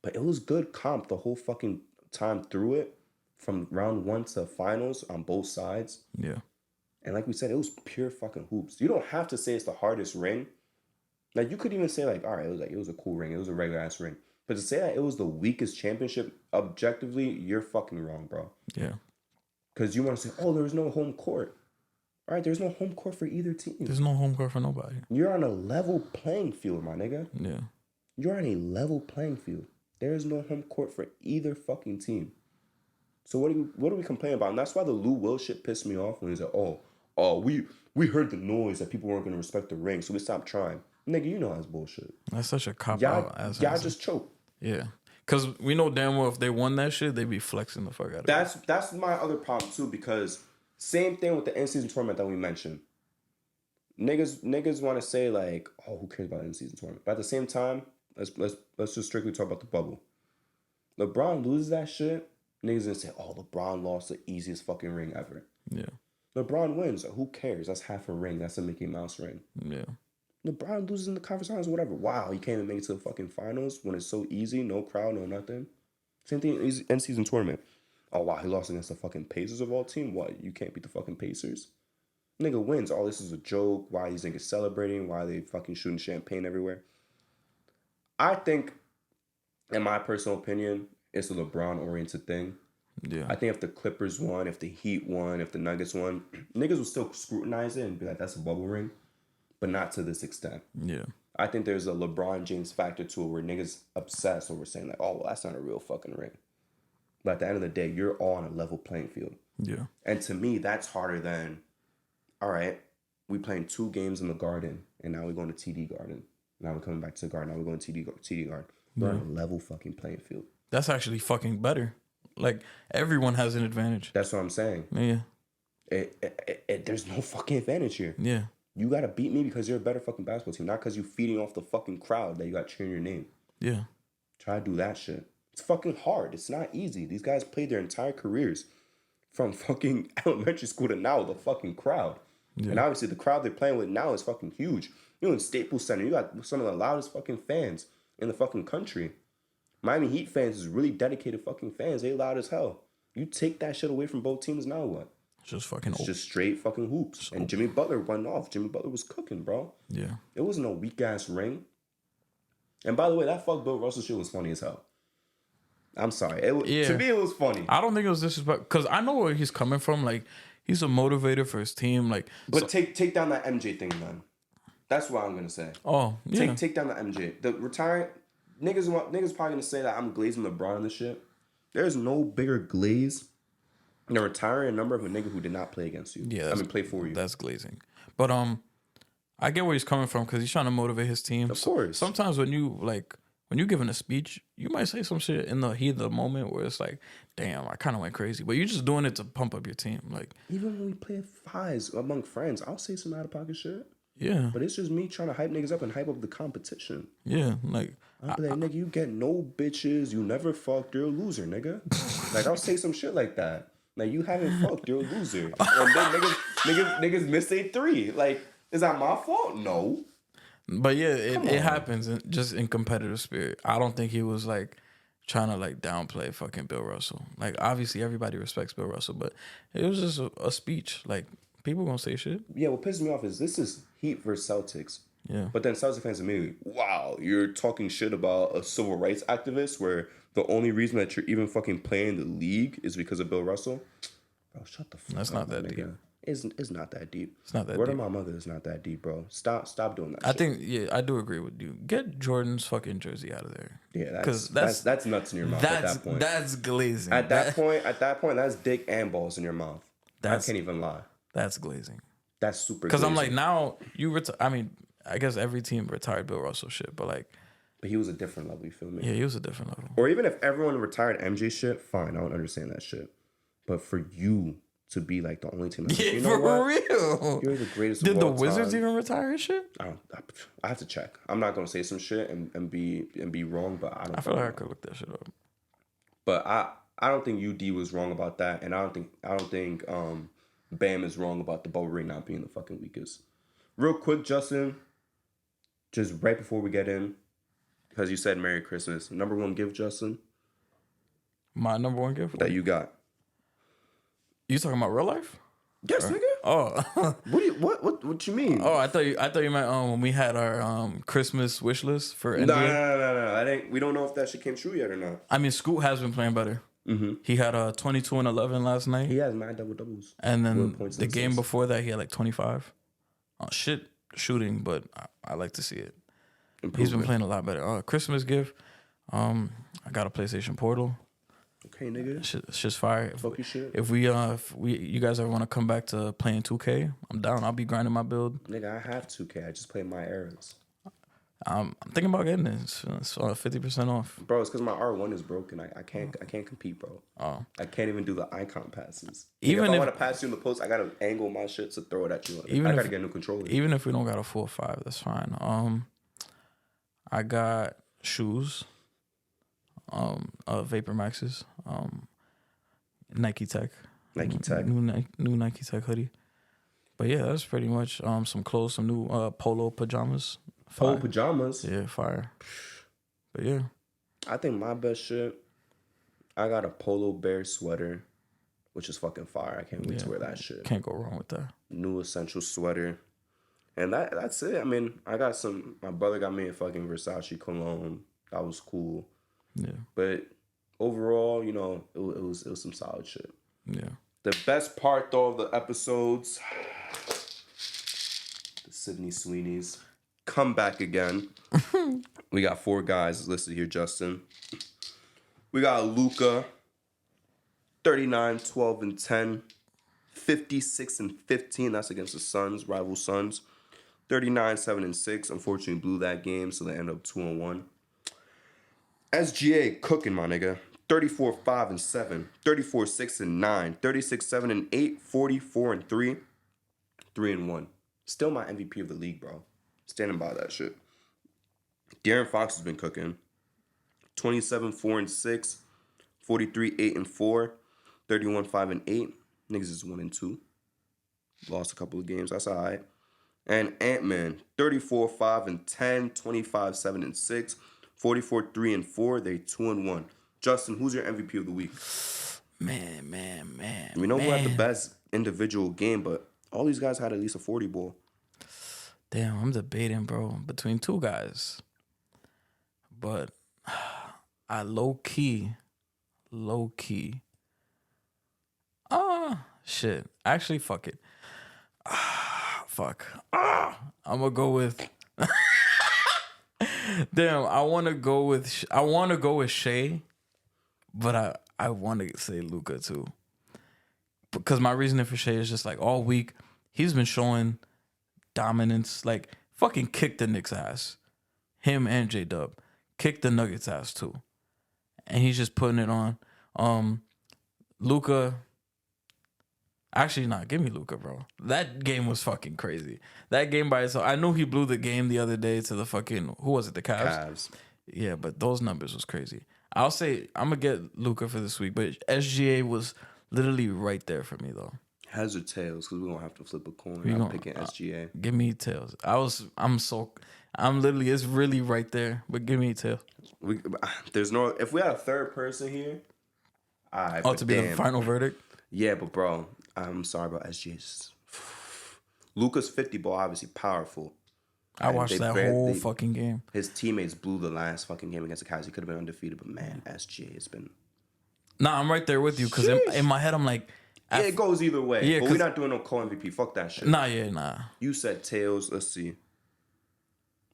But it was good comp the whole fucking time through it. From round 1 to finals on both sides. Yeah. And like we said, it was pure fucking hoops. You don't have to say it's the hardest ring. Like, you could even say, like, all right, it was a cool ring. It was a regular ass ring. But to say that it was the weakest championship objectively, you're fucking wrong, bro. Yeah. Because you want to say, oh, there was no home court. All right, there's no home court for either team. There's no home court for nobody. You're on a level playing field, my nigga. Yeah. You're on a level playing field. There is no home court for either fucking team. So what are we complaining about? And that's why the Lou Will shit pissed me off when he's like, oh, we heard the noise that people weren't going to respect the ring, so we stopped trying. Nigga, you know that's bullshit. That's such a cop-out. Y'all just choke. Yeah. Because we know damn well if they won that shit, they'd be flexing the fuck out of it. That's my other problem, too, because same thing with the in-season tournament that we mentioned. Niggas want to say, like, oh, who cares about the in-season tournament? But at the same time, let's just strictly talk about the bubble. LeBron loses that shit, niggas gonna say, oh, LeBron lost the easiest fucking ring ever. Yeah. LeBron wins. Who cares? That's half a ring. That's a Mickey Mouse ring. Yeah. LeBron loses in the conference finals, whatever. Wow, he can't even make it to the fucking finals when it's so easy, no crowd, no nothing. Same thing in season tournament. Oh wow, he lost against the fucking Pacers of all team. What? You can't beat the fucking Pacers? Nigga wins. All this is a joke. Why these niggas celebrating? Why they fucking shooting champagne everywhere? I think, in my personal opinion, it's a LeBron-oriented thing. Yeah. I think if the Clippers won, if the Heat won, if the Nuggets won, niggas would still scrutinize it and be like, that's a bubble ring. But not to this extent. Yeah. I think there's a LeBron James factor to it where niggas obsessed over saying like, oh, well, that's not a real fucking ring. But at the end of the day, you're all on a level playing field. Yeah. And to me, that's harder than, all right, we playing 2 games in the Garden, and now we're going to TD Garden. Now we're coming back to the Garden. Now we're going to TD Garden. We're on a level fucking playing field. That's actually fucking better. Like, everyone has an advantage. That's what I'm saying. Yeah. There's no fucking advantage here. Yeah. You got to beat me because you're a better fucking basketball team, not because you're feeding off the fucking crowd that you got cheering your name. Yeah. Try to do that shit. It's fucking hard. It's not easy. These guys played their entire careers from fucking elementary school to now with a fucking crowd. Yeah. And obviously the crowd they're playing with now is fucking huge. You know, in Staples Center, you got some of the loudest fucking fans in the fucking country. Miami Heat fans is really dedicated fucking fans. They loud as hell. You take that shit away from both teams, now what? It's just straight fucking hoops. And Jimmy Butler went off. Jimmy Butler was cooking, bro. Yeah. It wasn't a weak-ass ring. And by the way, that fuck Bill Russell shit was funny as hell. I'm sorry. To me, it was funny. I don't think it was disrespectful. Because I know where he's coming from. Like, he's a motivator for his team. Like, but take down that MJ thing, man. That's what I'm going to say. Oh, yeah. Take down the MJ. The retiring... Niggas probably going to say that I'm glazing LeBron and this shit. There's no bigger glaze than retiring a number of a nigga who did not play against you. Yeah, play for you. That's glazing. But I get where he's coming from because he's trying to motivate his team. Of course. Sometimes when you're giving a speech, you might say some shit in the heat of the moment where it's like, damn, I kind of went crazy. But you're just doing it to pump up your team. Like, even when we play fives among friends, I'll say some out of pocket shit. Yeah. But it's just me trying to hype niggas up and hype up the competition. Yeah, like... I'll be like, nigga, you get no bitches, you never fucked, you're a loser, nigga. Like, I'll say some shit like that. Like, you haven't fucked, you're a loser. And then niggas miss a 3. Like, is that my fault? No. But yeah, it happens just in competitive spirit. I don't think he was, like, trying to, like, downplay fucking Bill Russell. Like, obviously, everybody respects Bill Russell, but it was just a speech. Like, people gonna say shit. Yeah, what pisses me off is this is Heat versus Celtics. Yeah. But then Celtics fans immediately, wow, you're talking shit about a civil rights activist where the only reason that you're even fucking playing the league is because of Bill Russell? Bro, shut the fuck up. That's not that deep. It's not that deep. It's not that Word deep. of my mother is not that deep, bro. Stop doing that I think, I do agree with you. Get Jordan's fucking jersey out of there. Yeah, that's nuts in your mouth at that point. That's glazing. At that point, that's dick and balls in your mouth. I can't even lie. That's glazing. That's super Because I'm like, now, I guess every team retired Bill Russell shit, but like... But he was a different level, you feel me? Yeah, he was a different level. Or even if everyone retired MJ shit, fine, I don't understand that shit. But for you to be like the only team... you know for what? real. You're the greatest Did of all the Wizards time. even retire his shit? I have to check. I'm not going to say some shit and be wrong, but I feel like I could look that shit up. But I don't think UD was wrong about that, and I don't think Bam is wrong about the bubble ring not being the fucking weakest. Real quick, Justin... Just right before we get in, because you said Merry Christmas. Number 1 gift, Justin? My number 1 gift? That you got. You talking about real life? Yes, nigga. Oh. What you mean? Oh, I thought you meant when we had our Christmas wish list for NBA. No. We don't know if that shit came true yet or not. I mean, Scoot has been playing better. Mm-hmm. He had 22 and 11 last night. He has 9 double-doubles. And then the game before that, he had like 25. Shooting, but I like to see it. He's been playing a lot better. Christmas gift, I got a PlayStation Portal. Okay, nigga. It's just fire. If you guys ever want to come back to playing 2K, I'm down. I'll be grinding my build. Nigga, I have 2K. I just play my eras. I'm thinking about getting it. It's 50% off. Bro, it's because my R1 is broken. I can't compete, bro. Oh. I can't even do the icon passes. Even if I want to pass you in the post, I gotta angle my shit to throw it at you. I gotta get a new controller. Even if we don't got a 4-5, that's fine. I got shoes. Vapor Maxes. Nike Tech. New Nike Tech hoodie. But yeah, that's pretty much some clothes, some new polo pajamas. Fire. Polo pajamas? Yeah, fire. But yeah. I think my best shit, I got a Polo Bear sweater, which is fucking fire. I can't wait to wear that shit. Can't go wrong with that. New Essential sweater. And that's it. I mean, I got my brother got me a fucking Versace cologne. That was cool. Yeah. But overall, you know, it was some solid shit. Yeah. The best part, though, of the episodes, the Sydney Sweeneys. come back again. We got 4 guys listed here, Justin. We got Luka, 39, 12, and 10. 56 and 15. That's against the Suns, rival Suns. 39, 7, and 6. Unfortunately, blew that game, so they end up 2 and 1. SGA cooking, my nigga. 34, 5, and 7. 34, 6, and 9. 36, 7, and 8. 44 and 3. 3 and 1. Still my MVP of the league, bro. Standing by that shit. De'Aaron Fox has been cooking. 27, 4, and 6. 43, 8, and 4. 31, 5, and 8. Niggas is 1 and 2. Lost a couple of games. That's all right. And Ant-Man, 34, 5, and 10. 25, 7, and 6. 44, 3, and 4. They 2 and 1. Justin, who's your MVP of the week? Man. We know who had the best individual game, but all these guys had at least a 40 ball. Damn, I'm debating, bro, between 2 guys. But I low key. Shit. Actually, fuck it. Fuck. I'm gonna go with. Damn, I want to go with Shea, but I want to say Luka too. Because my reasoning for Shea is just like all week he's been showing dominance. Like fucking kick the Knicks ass. Him and J-Dub kick the Nuggets ass too, and he's just putting it on. Luka. Actually, nah, give me Luka, bro. That game was fucking crazy. That game by itself. I knew he blew the game the other day to the fucking, who was it, the Cavs? Yeah, but those numbers was crazy. I'll say, I'm going to get Luka for this week, but SGA was literally right there for me, though. Heads or tails, because we're going to have to flip a coin. I'm picking SGA. Give me tails. I'm literally, it's really right there, but give me tails. If we had a third person here, to be the final verdict? Yeah, but bro, I'm sorry about SGA. Luka's 50 ball, obviously powerful. I watched that whole fucking game. His teammates blew the last fucking game against the Cavs. He could have been undefeated, but man, SGA has been. Nah, I'm right there with you because in my head I'm like, yeah, it goes either way. Yeah, but we're not doing no co-MVP. Fuck that shit. Nah. You said tails. Let's see.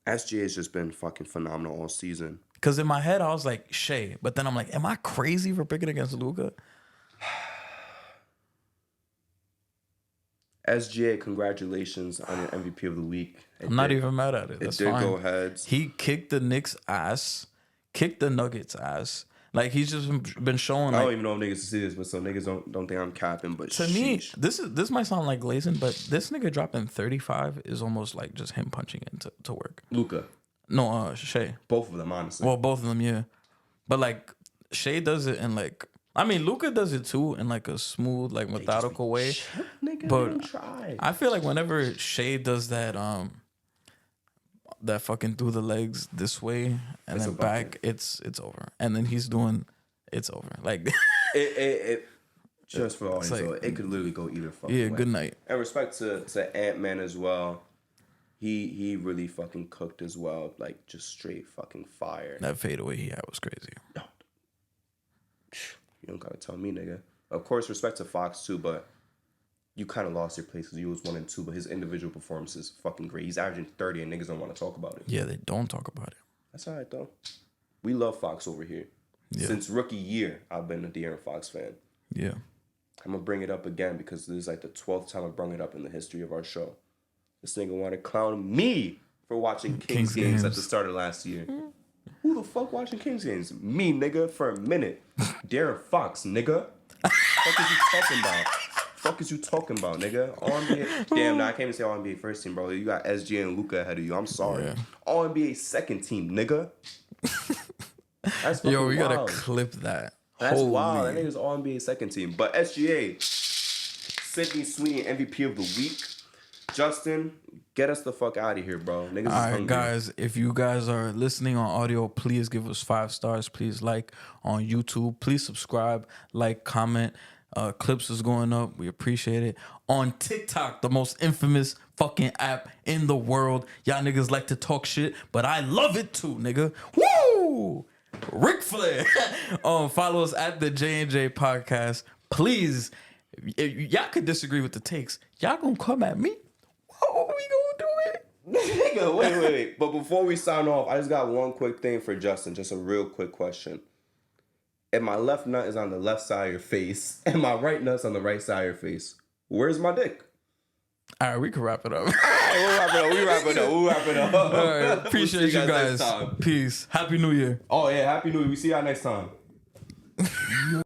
SGA has just been fucking phenomenal all season. Because in my head I was like Shea, but then I'm like, am I crazy for picking against Luka? SGA, congratulations on your MVP of the week. I'm not even mad at it. That's fine. Go ahead. He kicked the Knicks' ass, kicked the Nuggets' ass. Like he's just been showing. I don't even know if niggas see this, but some niggas don't think I'm capping. But to me, this might sound like glazing, but this nigga dropping 35 is almost like just him punching into work. Luka. No, Shea. Both of them, honestly. Well, both of them, yeah. But like Shea does it in like. I mean, Luka does it too in like a smooth, like methodical way. Nigga, but try. I feel like whenever Shea does that, that fucking through the legs this way and then back, it's over. And then he's doing, it's over. Like it just for the audience, so it could literally go either fucking way. Good night. And respect to Ant-Man as well. He really fucking cooked as well, like just straight fucking fire. That fadeaway he had was crazy. You don't gotta tell me, nigga. Of course, respect to Fox too, but you kind of lost your place because you was 1 and 2. But his individual performance is fucking great. He's averaging 30, and niggas don't want to talk about it. Yeah, they don't talk about it. That's all right though. We love Fox over here. Yeah. Since rookie year, I've been a De'Aaron Fox fan. Yeah. I'm gonna bring it up again because this is like the 12th time I brung it up in the history of our show. This nigga want to clown me for watching Kings games at the start of last year. Who the fuck watching Kings games? Me, nigga, for a minute. De'Aaron Fox, nigga. Fuck is you talking about, nigga? All-NBA. Damn, I can't even say All-NBA first team, bro. You got SGA and Luka ahead of you. I'm sorry. Yeah. All-NBA second team, nigga. That's fucking Yo, we wild. Gotta clip that. That's wild. That nigga's All-NBA second team. But SGA, Sidney Sweeney, MVP of the week. Justin, get us the fuck out of here, bro. Niggas is hungry. Alright, guys, if you guys are listening on audio, please give us 5 stars. Please like on YouTube. Please subscribe, like, comment. Clips is going up. We appreciate it. On TikTok, the most infamous fucking app in the world. Y'all niggas like to talk shit, but I love it too, nigga. Woo! Ric Flair. Follow us at the J&J Podcast. Please, if y'all could disagree with the takes, y'all gonna come at me. What we gonna do it? Nigga, wait. But before we sign off, I just got one quick thing for Justin. Just a real quick question. If my left nut is on the left side of your face and my right nut's on the right side of your face, where's my dick? All right, we can wrap it up. All right, we'll wrap it up. All right, appreciate We'll see you guys. Peace. Happy New Year. Oh, yeah, Happy New Year. We see y'all next time.